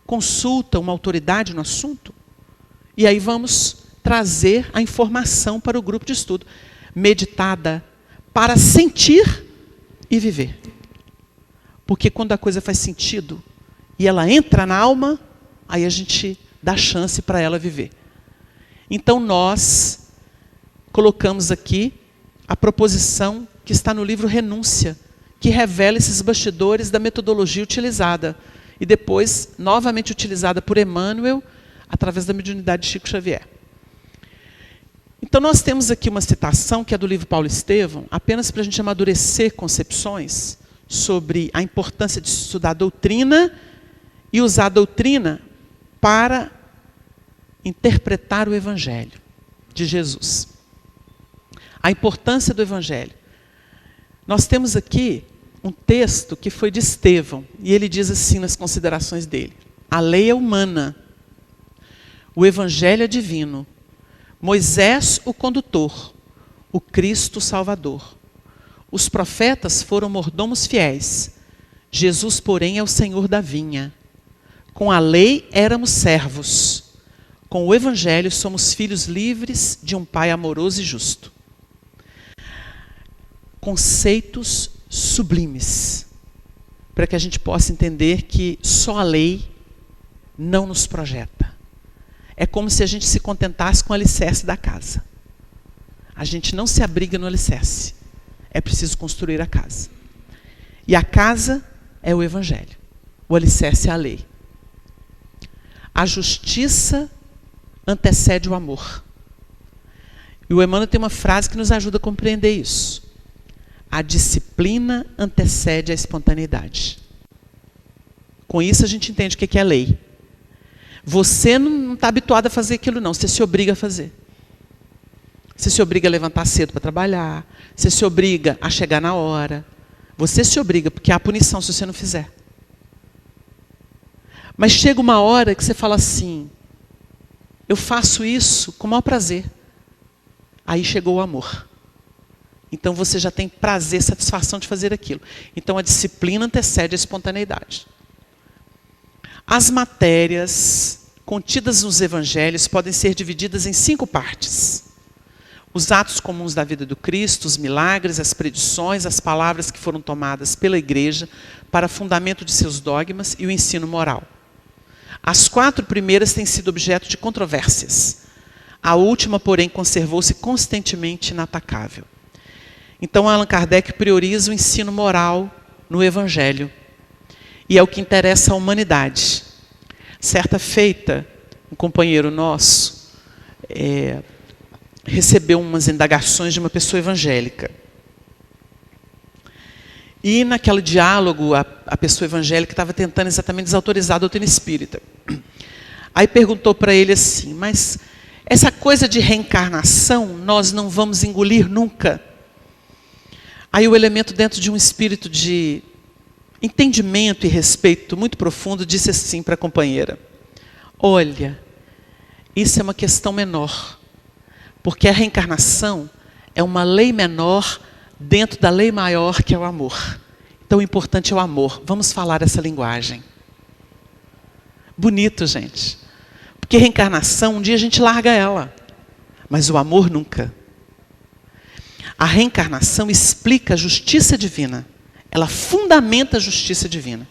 consulta uma autoridade no assunto, e aí vamos trazer a informação para o grupo de estudo, meditada para sentir e viver. Porque quando a coisa faz sentido e ela entra na alma, aí a gente dá chance para ela viver. Então nós colocamos aqui a proposição que está no livro Renúncia, que revela esses bastidores da metodologia utilizada e depois novamente utilizada por Emmanuel através da mediunidade de Chico Xavier. Então nós temos aqui uma citação que é do livro Paulo Estevão, apenas para a gente amadurecer concepções sobre a importância de estudar a doutrina e usar a doutrina para interpretar o Evangelho de Jesus. A importância do Evangelho. Nós temos aqui um texto que foi de Estevão, e ele diz assim nas considerações dele: a lei é humana, o Evangelho é divino, Moisés o condutor, o Cristo o Salvador. Os profetas foram mordomos fiéis, Jesus, porém, é o Senhor da vinha. Com a lei éramos servos, com o Evangelho somos filhos livres de um Pai amoroso e justo. Conceitos sublimes, para que a gente possa entender que só a lei não nos projeta. É como se a gente se contentasse com o alicerce da casa. A gente não se abriga no alicerce. É preciso construir a casa. E a casa é o Evangelho. O alicerce é a lei. A justiça antecede o amor. E o Emmanuel tem uma frase que nos ajuda a compreender isso. A disciplina antecede a espontaneidade. Com isso a gente entende o que é lei. Você não está habituado a fazer aquilo não, você se obriga a fazer. Você se obriga a levantar cedo para trabalhar, você se obriga a chegar na hora. Você se obriga, porque há punição se você não fizer. Mas chega uma hora que você fala assim, eu faço isso com o maior prazer. Aí chegou o amor. Então você já tem prazer, satisfação de fazer aquilo. Então a disciplina antecede a espontaneidade. As matérias contidas nos evangelhos podem ser divididas em 5 partes. Os atos comuns da vida do Cristo, os milagres, as predições, as palavras que foram tomadas pela igreja para fundamento de seus dogmas e o ensino moral. As 4 primeiras têm sido objeto de controvérsias. A última, porém, conservou-se constantemente inatacável. Então, Allan Kardec prioriza o ensino moral no Evangelho. E é o que interessa à humanidade. Certa feita, um companheiro nosso recebeu umas indagações de uma pessoa evangélica. E naquele diálogo, a pessoa evangélica estava tentando exatamente desautorizar a doutrina espírita. Aí perguntou para ele assim, mas essa coisa de reencarnação nós não vamos engolir nunca? Aí o elemento dentro de um espírito de entendimento e respeito muito profundo disse assim para a companheira, olha, isso é uma questão menor, porque a reencarnação é uma lei menor dentro da lei maior que é o amor. Então o importante é o amor. Vamos falar essa linguagem. Bonito, gente. Porque reencarnação, um dia a gente larga ela, mas o amor nunca. A reencarnação explica a justiça divina. Ela fundamenta a justiça divina.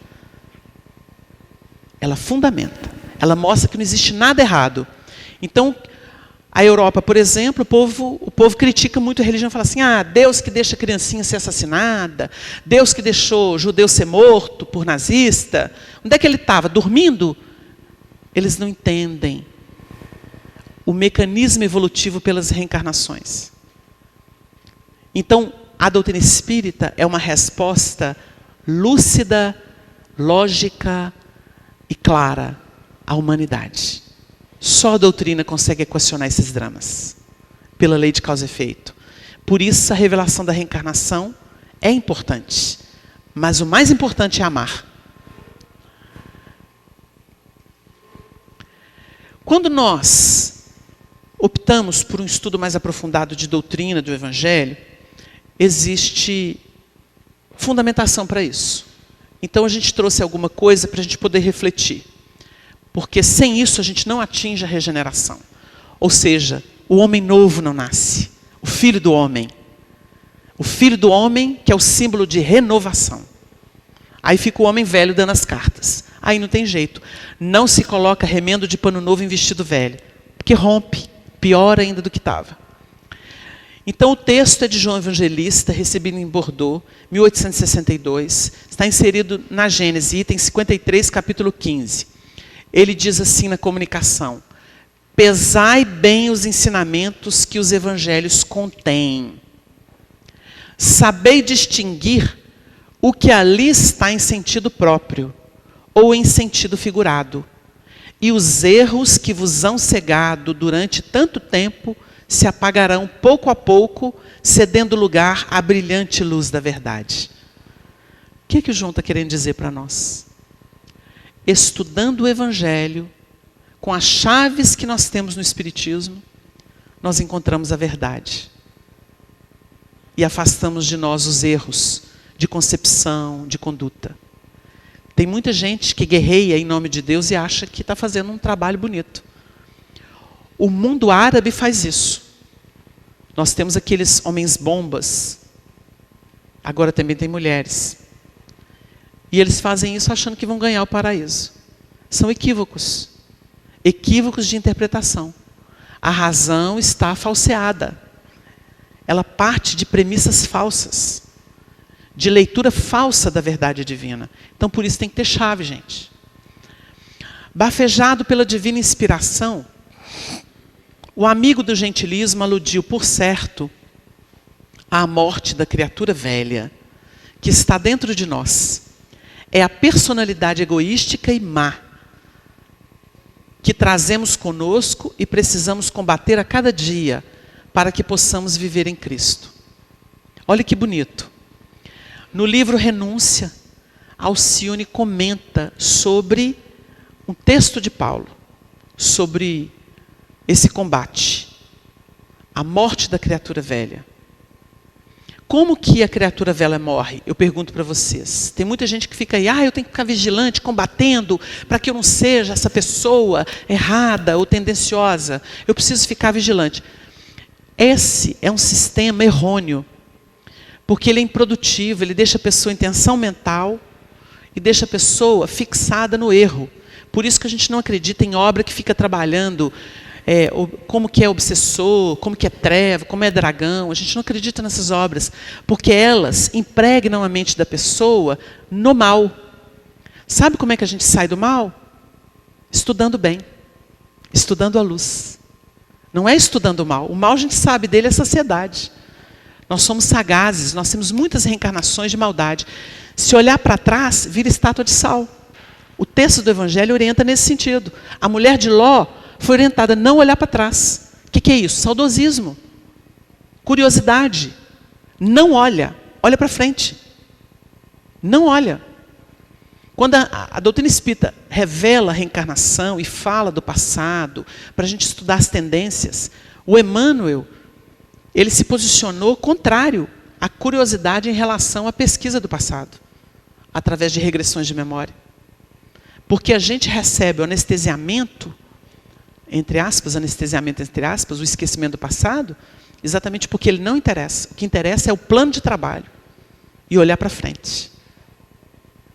Ela fundamenta. Ela mostra que não existe nada errado. Então, a Europa, por exemplo, o povo critica muito a religião, fala assim, Deus que deixa a criancinha ser assassinada, Deus que deixou judeu ser morto por nazista. Onde é que ele estava? Dormindo? Eles não entendem o mecanismo evolutivo pelas reencarnações. Então, a doutrina espírita é uma resposta lúcida, lógica e clara à humanidade. Só a doutrina consegue equacionar esses dramas, pela lei de causa e efeito. Por isso, a revelação da reencarnação é importante. Mas o mais importante é amar. Quando nós optamos por um estudo mais aprofundado de doutrina do Evangelho, existe fundamentação para isso. Então a gente trouxe alguma coisa para a gente poder refletir. Porque sem isso a gente não atinge a regeneração. Ou seja, o homem novo não nasce. O filho do homem. O filho do homem que é o símbolo de renovação. Aí fica o homem velho dando as cartas. Aí não tem jeito. Não se coloca remendo de pano novo em vestido velho. Porque rompe. Pior ainda do que estava. Então o texto é de João Evangelista, recebido em Bordeaux, 1862. Está inserido na Gênesis, item 53, capítulo 15. Ele diz assim na comunicação: pesai bem os ensinamentos que os evangelhos contêm. Sabei distinguir o que ali está em sentido próprio ou em sentido figurado. E os erros que vos hão cegado durante tanto tempo se apagarão pouco a pouco, cedendo lugar à brilhante luz da verdade. O que o João está querendo dizer para nós? Estudando o Evangelho, com as chaves que nós temos no Espiritismo, nós encontramos a verdade. E afastamos de nós os erros de concepção, de conduta. Tem muita gente que guerreia em nome de Deus e acha que está fazendo um trabalho bonito. O mundo árabe faz isso. Nós temos aqueles homens bombas. Agora também tem mulheres. E eles fazem isso achando que vão ganhar o paraíso. São equívocos. Equívocos de interpretação. A razão está falseada. Ela parte de premissas falsas. De leitura falsa da verdade divina. Então, por isso tem que ter chave, gente. Bafejado pela divina inspiração, o amigo do gentilismo aludiu, por certo, à morte da criatura velha, que está dentro de nós. É a personalidade egoística e má, que trazemos conosco e precisamos combater a cada dia, para que possamos viver em Cristo. Olha que bonito. No livro Renúncia, Alcione comenta sobre um texto de Paulo, sobre esse combate, a morte da criatura velha. Como que a criatura velha morre? Eu pergunto para vocês. Tem muita gente que fica aí, eu tenho que ficar vigilante, combatendo, para que eu não seja essa pessoa errada ou tendenciosa. Eu preciso ficar vigilante. Esse é um sistema errôneo. Porque ele é improdutivo, ele deixa a pessoa em tensão mental e deixa a pessoa fixada no erro. Por isso que a gente não acredita em obra que fica trabalhando como que é obsessor, como que é treva, como é dragão. A gente não acredita nessas obras, porque elas impregnam a mente da pessoa no mal. Sabe como é que a gente sai do mal? Estudando bem, estudando a luz. Não é estudando o mal. O mal a gente sabe dele, é saciedade. Nós somos sagazes, nós temos muitas reencarnações de maldade. Se olhar para trás, vira estátua de sal. O texto do Evangelho orienta nesse sentido. A mulher de Ló foi orientada a não olhar para trás. O que é isso? Saudosismo. Curiosidade. Não olha, olha para frente. Não olha. Quando a doutrina espírita revela a reencarnação e fala do passado, para a gente estudar as tendências, o Emmanuel, ele se posicionou contrário à curiosidade em relação à pesquisa do passado, através de regressões de memória. Porque a gente recebe o anestesiamento, entre aspas, o esquecimento do passado, exatamente porque ele não interessa. O que interessa é o plano de trabalho e olhar para frente.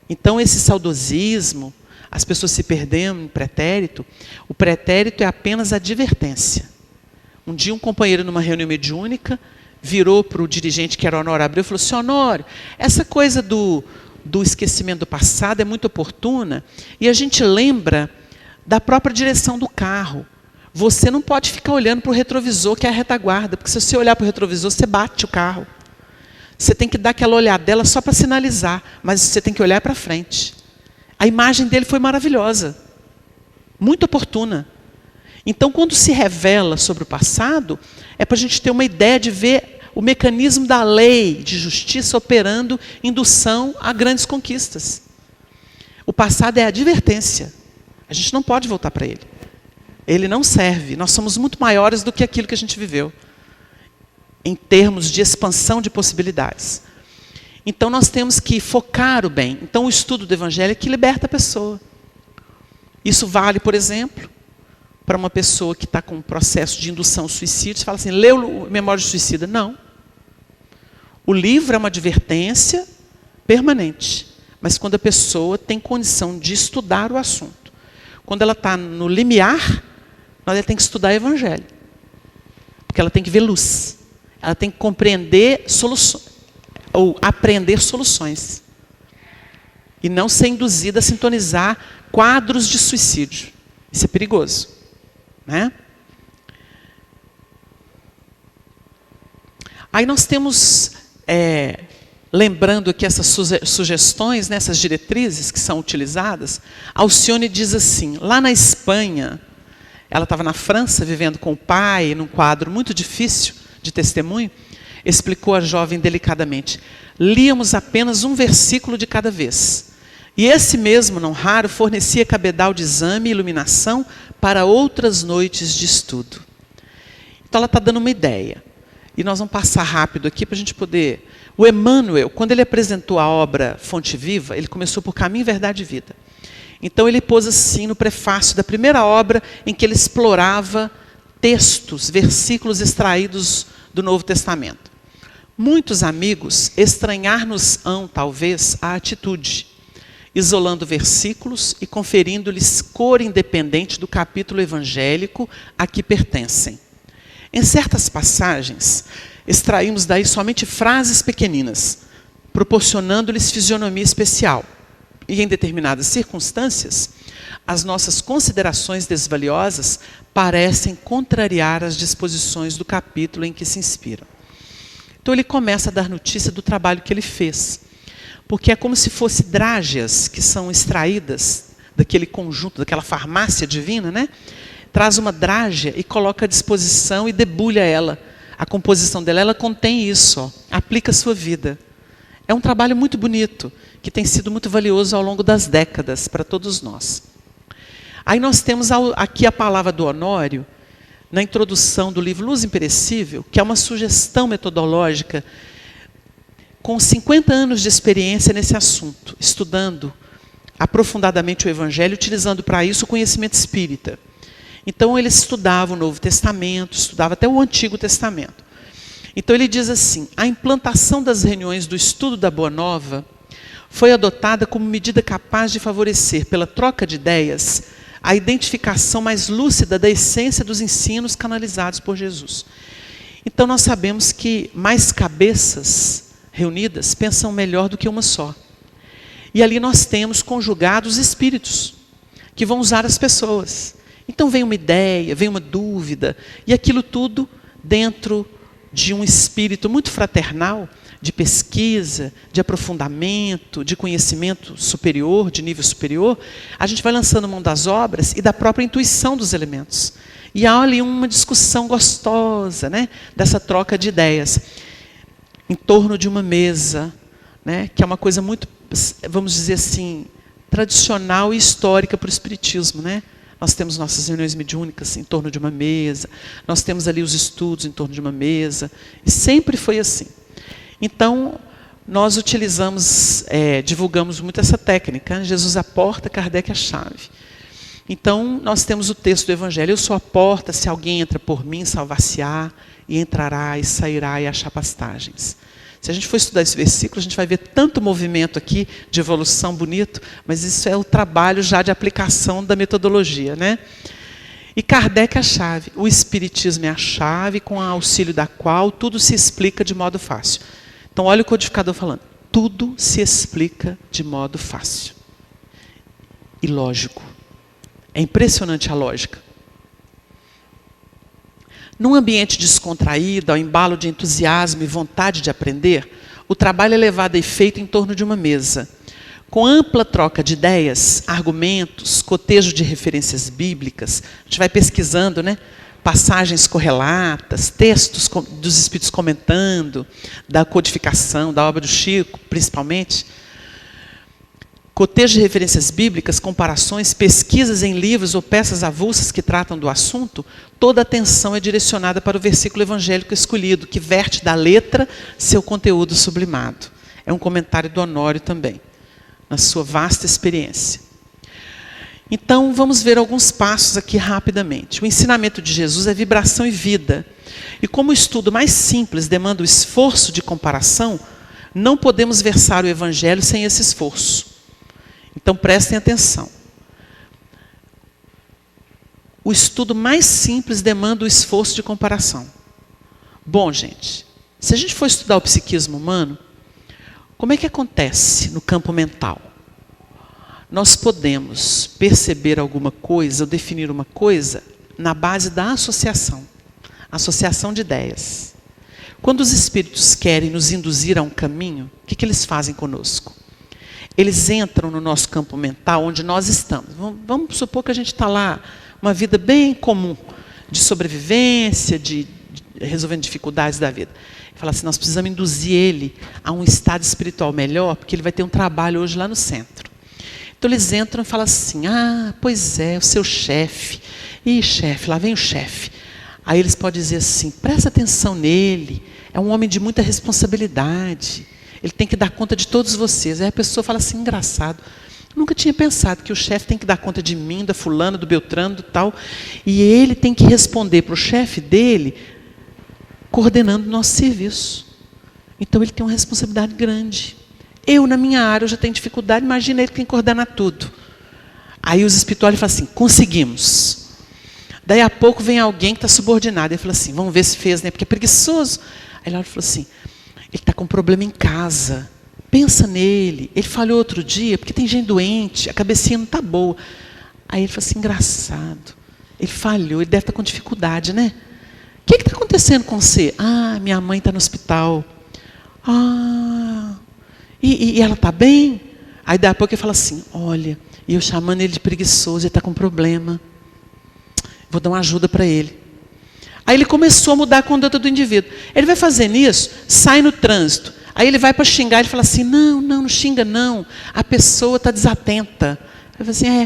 Então, esse saudosismo, as pessoas se perdendo em pretérito, o pretérito é apenas advertência. Um dia um companheiro numa reunião mediúnica virou para o dirigente que era o Honório Abreu e falou assim: Honório, essa coisa do esquecimento do passado é muito oportuna e a gente lembra da própria direção do carro. Você não pode ficar olhando para o retrovisor, que é a retaguarda, porque se você olhar para o retrovisor, você bate o carro. Você tem que dar aquela olhadela só para sinalizar, mas você tem que olhar para frente. A imagem dele foi maravilhosa, muito oportuna. Então, quando se revela sobre o passado, é para a gente ter uma ideia de ver o mecanismo da lei de justiça operando indução a grandes conquistas. O passado é advertência. A gente não pode voltar para ele. Ele não serve. Nós somos muito maiores do que aquilo que a gente viveu, em termos de expansão de possibilidades. Então, nós temos que focar o bem. Então, o estudo do Evangelho é que liberta a pessoa. Isso vale, por exemplo, para uma pessoa que está com um processo de indução ao suicídio. Você fala assim, leu Memória de Suicida? Não. O livro é uma advertência permanente. Mas quando a pessoa tem condição de estudar o assunto. Quando ela está no limiar, ela tem que estudar o Evangelho. Porque ela tem que ver luz. Ela tem que compreender soluções, ou aprender soluções. E não ser induzida a sintonizar quadros de suicídio. Isso é perigoso, né? Aí nós temos, lembrando aqui essas sugestões, né, essas diretrizes que são utilizadas, Alcione diz assim, lá na Espanha, ela estava na França vivendo com o pai, num quadro muito difícil de testemunho, explicou a jovem delicadamente, líamos apenas um versículo de cada vez. E esse mesmo, não raro, fornecia cabedal de exame e iluminação para outras noites de estudo. Então ela está dando uma ideia. E nós vamos passar rápido aqui para a gente poder... O Emmanuel, quando ele apresentou a obra Fonte Viva, ele começou por Caminho, Verdade e Vida. Então ele pôs assim no prefácio da primeira obra em que ele explorava textos, versículos extraídos do Novo Testamento. Muitos amigos estranhar-nos-ão, talvez, a atitude, isolando versículos e conferindo-lhes cor independente do capítulo evangélico a que pertencem. Em certas passagens, extraímos daí somente frases pequeninas, proporcionando-lhes fisionomia especial. E em determinadas circunstâncias, as nossas considerações desvaliosas parecem contrariar as disposições do capítulo em que se inspiram. Então ele começa a dar notícia do trabalho que ele fez. Porque é como se fossem drágeas que são extraídas daquele conjunto, daquela farmácia divina, né? Traz uma drágia e coloca à disposição e debulha ela. A composição dela, ela contém isso, ó, aplica a sua vida. É um trabalho muito bonito, que tem sido muito valioso ao longo das décadas para todos nós. Aí nós temos aqui a palavra do Honório, na introdução do livro Luz Imperecível, que é uma sugestão metodológica com 50 anos de experiência nesse assunto, estudando aprofundadamente o Evangelho, utilizando para isso o conhecimento espírita. Então ele estudava o Novo Testamento, estudava até o Antigo Testamento. Então ele diz assim, a implantação das reuniões do estudo da Boa Nova foi adotada como medida capaz de favorecer, pela troca de ideias, a identificação mais lúcida da essência dos ensinos canalizados por Jesus. Então nós sabemos que mais cabeças reunidas pensam melhor do que uma só. E ali nós temos conjugados espíritos, que vão usar as pessoas. Então vem uma ideia, vem uma dúvida, e aquilo tudo dentro de um espírito muito fraternal, de pesquisa, de aprofundamento, de conhecimento superior, de nível superior, a gente vai lançando mão das obras e da própria intuição dos elementos. E há ali uma discussão gostosa, né, dessa troca de ideias, em torno de uma mesa, né, que é uma coisa muito, vamos dizer assim, tradicional e histórica para o espiritismo, né? Nós temos nossas reuniões mediúnicas em torno de uma mesa, nós temos ali os estudos em torno de uma mesa, e sempre foi assim. Então, nós utilizamos, divulgamos muito essa técnica, Jesus a porta, Kardec a chave. Então, nós temos o texto do Evangelho, eu sou a porta, se alguém entra por mim, salvar-se-á, e entrará, e sairá, e achar pastagens. Se a gente for estudar esse versículo, a gente vai ver tanto movimento aqui de evolução bonito, mas isso é o trabalho já de aplicação da metodologia, né? E Kardec é a chave. O Espiritismo é a chave, com o auxílio da qual tudo se explica de modo fácil. Então, olha o codificador falando. Tudo se explica de modo fácil. E lógico. É impressionante a lógica. Num ambiente descontraído, ao embalo de entusiasmo e vontade de aprender, o trabalho é levado a efeito em torno de uma mesa, com ampla troca de ideias, argumentos, cotejo de referências bíblicas. A gente vai pesquisando, né, passagens correlatas, textos dos espíritos comentando, da codificação, da obra do Chico, principalmente. Cotejo de referências bíblicas, comparações, pesquisas em livros ou peças avulsas que tratam do assunto, toda a atenção é direcionada para o versículo evangélico escolhido, que verte da letra seu conteúdo sublimado. É um comentário do Honório também, na sua vasta experiência. Então, vamos ver alguns passos aqui rapidamente. O ensinamento de Jesus é vibração e vida. E como o estudo mais simples demanda o esforço de comparação, não podemos versar o Evangelho sem esse esforço. Então, prestem atenção. O estudo mais simples demanda o esforço de comparação. Bom, gente, Se a gente for estudar o psiquismo humano, como é que acontece no campo mental? Nós podemos perceber alguma coisa ou definir uma coisa na base da associação de ideias. Quando os espíritos querem nos induzir a um caminho, o que eles fazem conosco? Eles entram no nosso campo mental, onde nós estamos. Vamos supor que a gente está lá, uma vida bem comum, de sobrevivência, de resolvendo dificuldades da vida. Fala assim, nós precisamos induzir ele a um estado espiritual melhor, porque ele vai ter um trabalho hoje lá no centro. Então eles entram e falam assim, pois é, o seu chefe. Ih, chefe, lá vem o chefe. Aí eles podem dizer assim, presta atenção nele, é um homem de muita responsabilidade, ele tem que dar conta de todos vocês. Aí a pessoa fala assim, engraçado, nunca tinha pensado que o chefe tem que dar conta de mim, da fulana, do Beltrano, do tal, e ele tem que responder para o chefe dele, coordenando o nosso serviço. Então ele tem uma responsabilidade grande. Eu, na minha área, eu já tenho dificuldade, imagina ele que tem que coordenar tudo. Aí os espirituais falam assim, conseguimos. Daí a pouco vem alguém que está subordinado, ele fala assim, vamos ver se fez, né? Porque é preguiçoso. Aí ele falou assim, ele está com um problema em casa, pensa nele, ele falhou outro dia, porque tem gente doente, a cabecinha não está boa. Aí ele falou assim, engraçado, ele falhou, ele deve estar com dificuldade, né? O que está acontecendo com você? Minha mãe está no hospital. E ela está bem? Aí daí a pouco ele fala assim, olha, e eu chamando ele de preguiçoso, ele está com problema. Vou dar uma ajuda para ele. Aí ele começou a mudar a conduta do indivíduo. Ele vai fazendo isso, sai no trânsito. Aí ele vai para xingar, ele fala assim, não xinga não. A pessoa está desatenta. Ele fala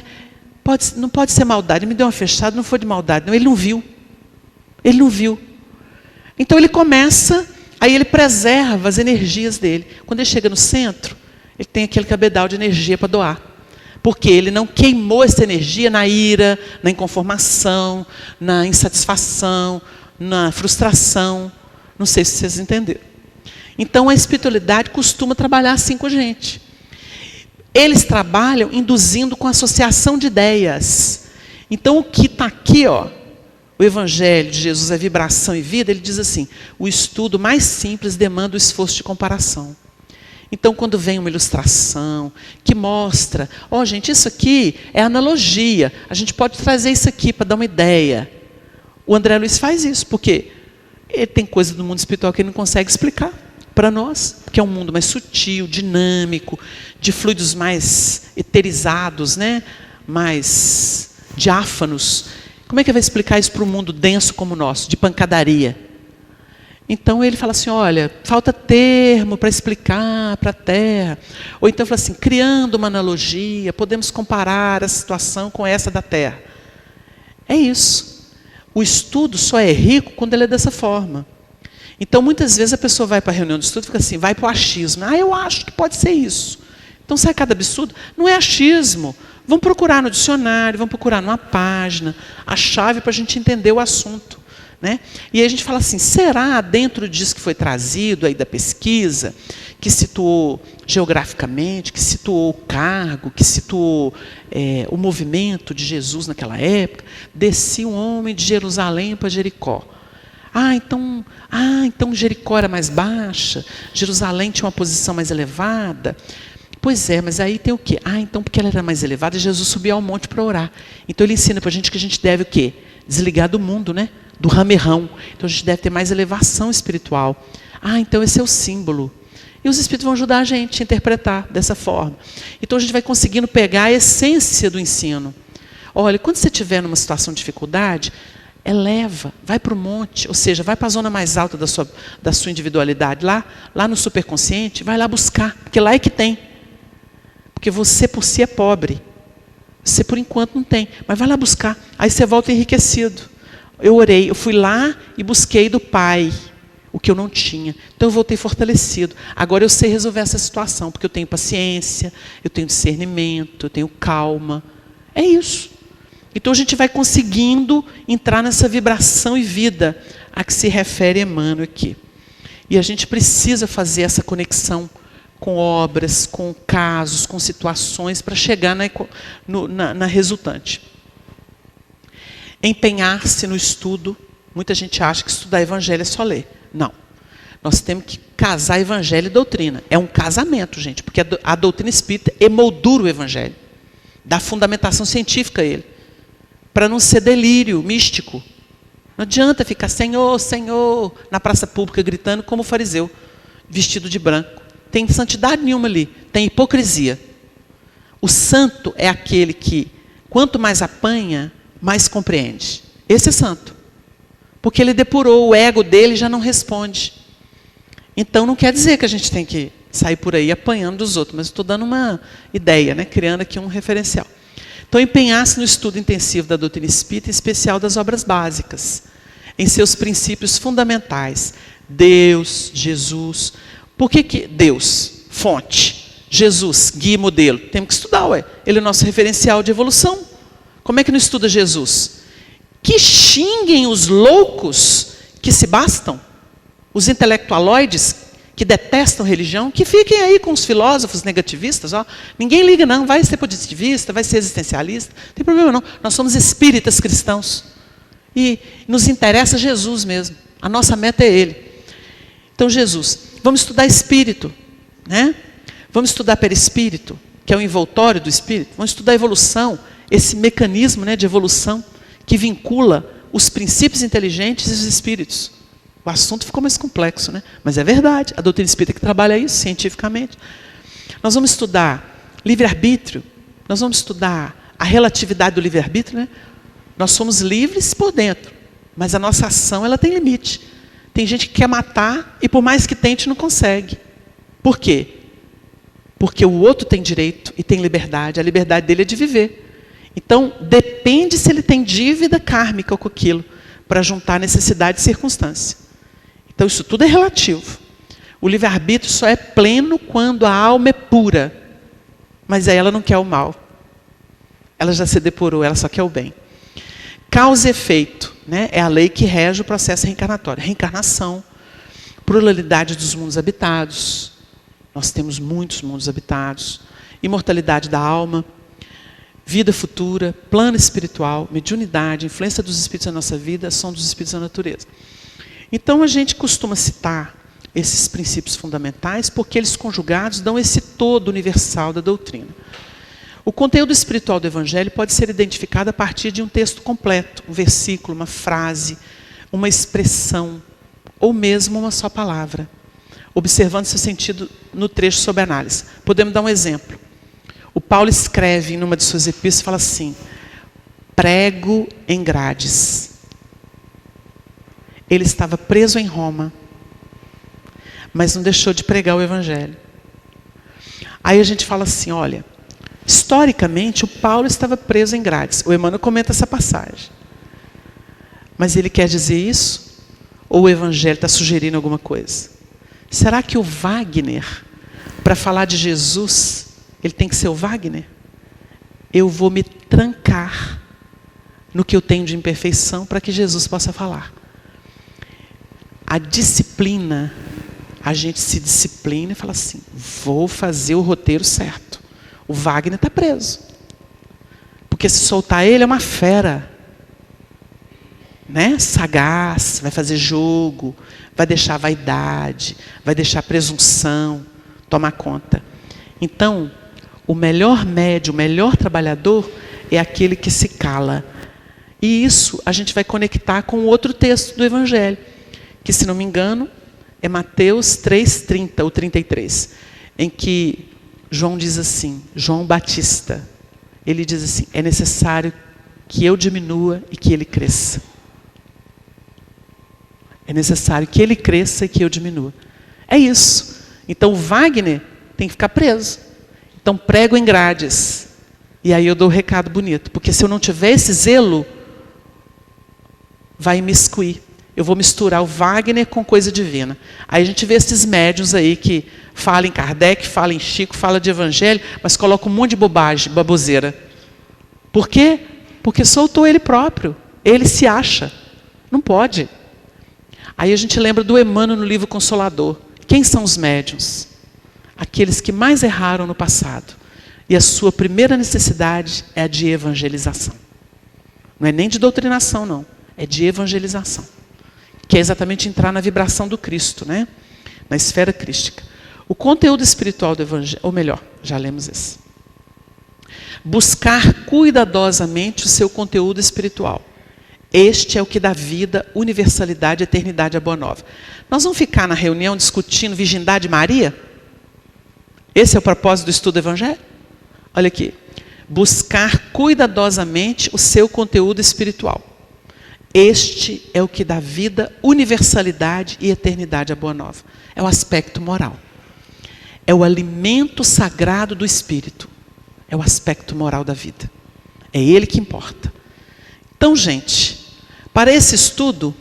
assim, não pode ser maldade. Ele me deu uma fechada, não foi de maldade. Não, ele não viu. Ele não viu. Então ele começa, aí ele preserva as energias dele. Quando ele chega no centro, ele tem aquele cabedal de energia para doar. Porque ele não queimou essa energia na ira, na inconformação, na insatisfação, na frustração. Não sei se vocês entenderam. Então a espiritualidade costuma trabalhar assim com a gente. Eles trabalham induzindo com associação de ideias. Então o que está aqui, o Evangelho de Jesus é vibração e vida, ele diz assim, o estudo mais simples demanda o esforço de comparação. Então, quando vem uma ilustração que mostra, gente, isso aqui é analogia, a gente pode trazer isso aqui para dar uma ideia. O André Luiz faz isso, porque ele tem coisa do mundo espiritual que ele não consegue explicar para nós, porque é um mundo mais sutil, dinâmico, de fluidos mais eterizados, né? Mais diáfanos. Como é que ele vai explicar isso para um mundo denso como o nosso, de pancadaria? Então ele fala assim, olha, falta termo para explicar para a Terra. Ou então fala assim, criando uma analogia, podemos comparar a situação com essa da Terra. É isso. O estudo só é rico quando ele é dessa forma. Então muitas vezes a pessoa vai para a reunião de estudo e fica assim, vai para o achismo. Eu acho que pode ser isso. Então sai cada absurdo. Não é achismo. Vamos procurar no dicionário, vamos procurar numa página, a chave para a gente entender o assunto. Né? E aí a gente fala assim, será dentro disso que foi trazido aí da pesquisa, que situou geograficamente, que situou o cargo, que situou o movimento de Jesus naquela época, descia um homem de Jerusalém para Jericó. Então Jericó era mais baixa, Jerusalém tinha uma posição mais elevada. Pois é, mas aí tem o quê? Então porque ela era mais elevada, Jesus subiu ao monte para orar. Então ele ensina para a gente que a gente deve o quê? Desligar do mundo, né? Do ramerrão. Então a gente deve ter mais elevação espiritual. Então esse é o símbolo. E os espíritos vão ajudar a gente a interpretar dessa forma. Então a gente vai conseguindo pegar a essência do ensino. Olha, quando você estiver numa situação de dificuldade, eleva, vai para o monte, ou seja, vai para a zona mais alta da sua individualidade, lá no superconsciente, vai lá buscar, porque lá é que tem. Porque você por si é pobre. Você por enquanto não tem, mas vai lá buscar. Aí você volta enriquecido. Eu orei, eu fui lá e busquei do Pai o que eu não tinha. Então eu voltei fortalecido. Agora eu sei resolver essa situação, porque eu tenho paciência, eu tenho discernimento, eu tenho calma. É isso. Então a gente vai conseguindo entrar nessa vibração e vida a que se refere Emmanuel aqui. E a gente precisa fazer essa conexão com obras, com casos, com situações, para chegar na resultante. Empenhar-se no estudo. Muita gente acha que estudar Evangelho é só ler. Não. Nós temos que casar evangelho e doutrina. É um casamento, gente, porque a doutrina espírita emoldura o evangelho. Dá fundamentação científica a ele. Para não ser delírio místico. Não adianta ficar Senhor, Senhor, na praça pública gritando como fariseu, vestido de branco. Tem santidade nenhuma ali, tem hipocrisia. O santo é aquele que, quanto mais apanha, mais compreende. Esse é santo. Porque ele depurou, o ego dele já não responde. Então não quer dizer que a gente tem que sair por aí apanhando dos outros, mas estou dando uma ideia, né? Criando aqui um referencial. Então empenhar-se no estudo intensivo da doutrina espírita, em especial das obras básicas, em seus princípios fundamentais. Deus, Jesus. Por que Deus? Fonte. Jesus, guia e modelo. Temos que estudar, ué. Ele é o nosso referencial de evolução. Como é que não estuda Jesus? Que xinguem os loucos que se bastam, os intelectualoides que detestam religião, que fiquem aí com os filósofos negativistas. Ó. Ninguém liga não, vai ser positivista, vai ser existencialista, não tem problema não. Nós somos espíritas cristãos. E nos interessa Jesus mesmo. A nossa meta é Ele. Então Jesus, vamos estudar espírito, né? Vamos estudar perispírito, que é o envoltório do espírito. Vamos estudar evolução, esse mecanismo, né, de evolução, que vincula os princípios inteligentes e os espíritos. O assunto ficou mais complexo, né? Mas é verdade, a doutrina espírita que trabalha isso cientificamente. Nós vamos estudar livre-arbítrio, nós vamos estudar a relatividade do livre-arbítrio, né? Nós somos livres por dentro, mas a nossa ação ela tem limite. Tem gente que quer matar e por mais que tente não consegue. Por quê? Porque o outro tem direito e tem liberdade, a liberdade dele é de viver. Então, depende se ele tem dívida kármica com aquilo, para juntar necessidade e circunstância. Então, isso tudo é relativo. O livre-arbítrio só é pleno quando a alma é pura. Mas aí ela não quer o mal. Ela já se depurou, ela só quer o bem. Causa e efeito, né? É a lei que rege o processo reencarnatório. Reencarnação, pluralidade dos mundos habitados. Nós temos muitos mundos habitados. Imortalidade da alma. Vida futura, plano espiritual, mediunidade, influência dos espíritos na nossa vida, ação dos espíritos na natureza. Então a gente costuma citar esses princípios fundamentais porque eles conjugados dão esse todo universal da doutrina. O conteúdo espiritual do Evangelho pode ser identificado a partir de um texto completo, um versículo, uma frase, uma expressão, ou mesmo uma só palavra, observando seu sentido no trecho sob análise. Podemos dar um exemplo. O Paulo escreve em uma de suas epístolas, fala assim, prego em grades. Ele estava preso em Roma, mas não deixou de pregar o Evangelho. Aí a gente fala assim, olha, historicamente o Paulo estava preso em grades. O Emmanuel comenta essa passagem. Mas ele quer dizer isso? Ou o Evangelho está sugerindo alguma coisa? Será que o Wagner, para falar de Jesus, ele tem que ser o Wagner? Eu vou me trancar no que eu tenho de imperfeição para que Jesus possa falar. A disciplina, a gente se disciplina e fala assim, vou fazer o roteiro certo. O Wagner está preso. Porque se soltar ele é uma fera. Né? Sagaz, vai fazer jogo, vai deixar vaidade, vai deixar presunção tomar conta. Então, o melhor médium, o melhor trabalhador é aquele que se cala. E isso a gente vai conectar com outro texto do Evangelho, que, se não me engano, é Mateus 3:30 ou 33, em que João diz assim, João Batista, ele diz assim, é necessário que eu diminua e que ele cresça. É necessário que ele cresça e que eu diminua. É isso. Então o Wagner tem que ficar preso. Então prego em grades. E aí eu dou o recado bonito. Porque se eu não tiver esse zelo, vai imiscuir. Eu vou misturar o Wagner com coisa divina. Aí a gente vê esses médiuns aí que falam em Kardec, falam em Chico, falam de Evangelho, mas colocam um monte de bobagem, baboseira. Por quê? Porque soltou ele próprio. Ele se acha. Não pode. Aí a gente lembra do Emmanuel no livro Consolador. Quem são os médiuns? Aqueles que mais erraram no passado. E a sua primeira necessidade é a de evangelização. Não é nem de doutrinação, não. É de evangelização. Que é exatamente entrar na vibração do Cristo, né? na esfera crística. O conteúdo espiritual do Evangelho, ou melhor, já lemos esse. Buscar cuidadosamente o seu conteúdo espiritual. Este é o que dá vida, universalidade, eternidade à Boa Nova. Nós vamos ficar na reunião discutindo virgindade de Maria? Esse é o propósito do estudo do Evangelho? Olha aqui. Buscar cuidadosamente o seu conteúdo espiritual. Este é o que dá vida, universalidade e eternidade à Boa Nova. É o aspecto moral. É o alimento sagrado do Espírito. É o aspecto moral da vida. É ele que importa. Então, gente, para esse estudo,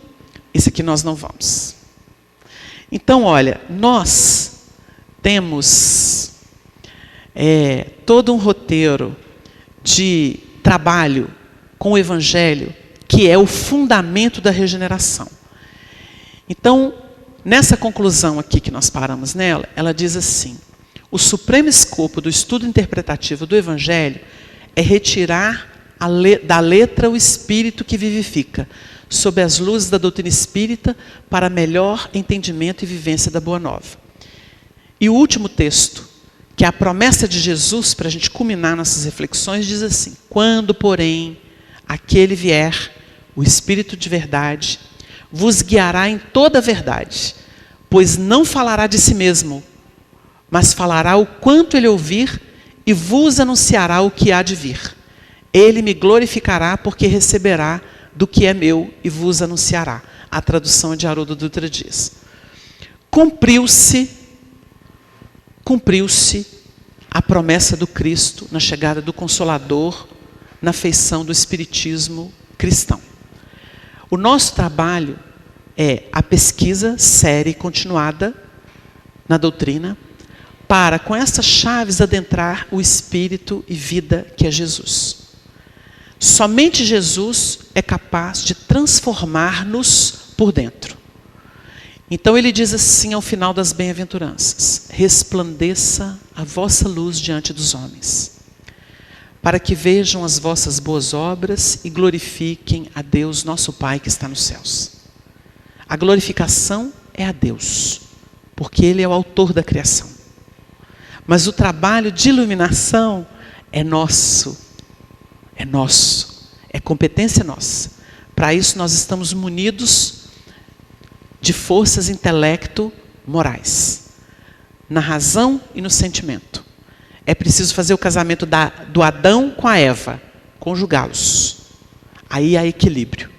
esse aqui nós não vamos. Então, olha, nós temos todo um roteiro de trabalho com o Evangelho, que é o fundamento da regeneração. Então, nessa conclusão aqui que nós paramos nela, ela diz assim: o supremo escopo do estudo interpretativo do Evangelho é retirar da letra o espírito que vivifica, sob as luzes da doutrina espírita, para melhor entendimento e vivência da Boa Nova. E o último texto, que é a promessa de Jesus, para a gente culminar nossas reflexões, diz assim: quando, porém, aquele vier, o Espírito de verdade, vos guiará em toda a verdade, pois não falará de si mesmo, mas falará o quanto ele ouvir e vos anunciará o que há de vir. Ele me glorificará, porque receberá do que é meu e vos anunciará. A tradução é de Haroldo Dutra Dias. Cumpriu-se a promessa do Cristo na chegada do Consolador, na feição do Espiritismo cristão. O nosso trabalho é a pesquisa séria e continuada na doutrina, para, com essas chaves, adentrar o Espírito e vida que é Jesus. Somente Jesus é capaz de transformar-nos por dentro. Então ele diz assim ao final das bem-aventuranças: resplandeça a vossa luz diante dos homens, para que vejam as vossas boas obras e glorifiquem a Deus, nosso Pai que está nos céus. A glorificação é a Deus, porque Ele é o autor da criação. Mas o trabalho de iluminação é nosso. É nosso, é competência nossa. Para isso nós estamos munidos de forças intelecto-morais, na razão e no sentimento. É preciso fazer o casamento do Adão com a Eva, conjugá-los. Aí há equilíbrio.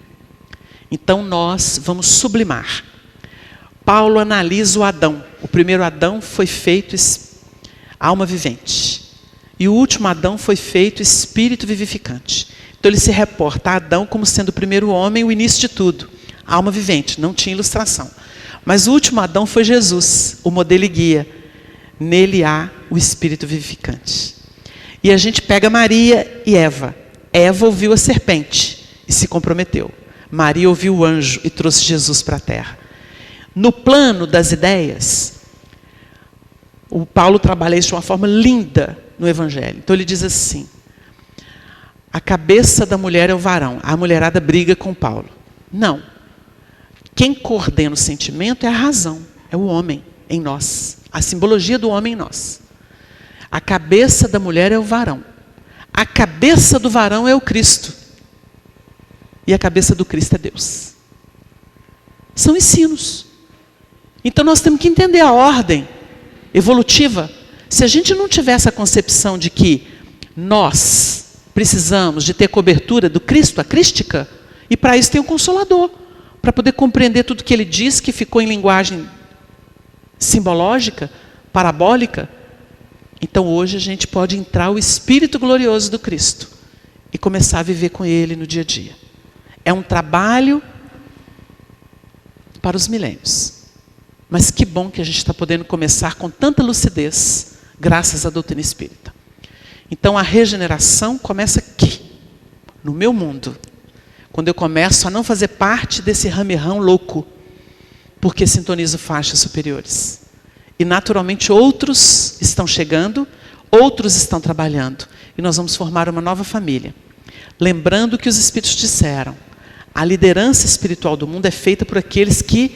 Então nós vamos sublimar. Paulo analisa o Adão. O primeiro Adão foi feito alma vivente. E o último Adão foi feito espírito vivificante. Então ele se reporta a Adão como sendo o primeiro homem, o início de tudo. Alma vivente, não tinha ilustração. Mas o último Adão foi Jesus, o modelo e guia. Nele há o espírito vivificante. E a gente pega Maria e Eva. Eva ouviu a serpente e se comprometeu. Maria ouviu o anjo e trouxe Jesus para a terra. No plano das ideias, o Paulo trabalha isso de uma forma linda no Evangelho. Então ele diz assim: a cabeça da mulher é o varão. A mulherada briga com Paulo. Não. Quem coordena o sentimento é a razão, é o homem em nós. A simbologia do homem em nós. A cabeça da mulher é o varão. A cabeça do varão é o Cristo. E a cabeça do Cristo é Deus. São ensinos. Então nós temos que entender a ordem evolutiva. Se a gente não tiver essa concepção de que nós precisamos de ter cobertura do Cristo, a crística, e para isso tem o Consolador, para poder compreender tudo que ele diz, que ficou em linguagem simbológica, parabólica. Então hoje a gente pode entrar o Espírito glorioso do Cristo e começar a viver com ele no dia a dia. É um trabalho para os milênios. Mas que bom que a gente está podendo começar com tanta lucidez, graças à doutrina espírita. Então a regeneração começa aqui, no meu mundo. Quando eu começo a não fazer parte desse ramerrão louco, porque sintonizo faixas superiores. E naturalmente outros estão chegando, outros estão trabalhando. E nós vamos formar uma nova família. Lembrando que os Espíritos disseram: a liderança espiritual do mundo é feita por aqueles que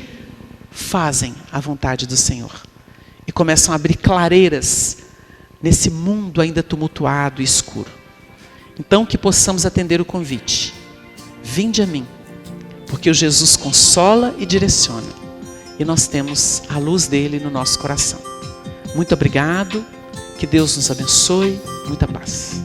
fazem a vontade do Senhor e começam a abrir clareiras nesse mundo ainda tumultuado e escuro. Então que possamos atender o convite. Vinde a mim, porque o Jesus consola e direciona, e nós temos a luz dele no nosso coração. Muito obrigado, que Deus nos abençoe, muita paz.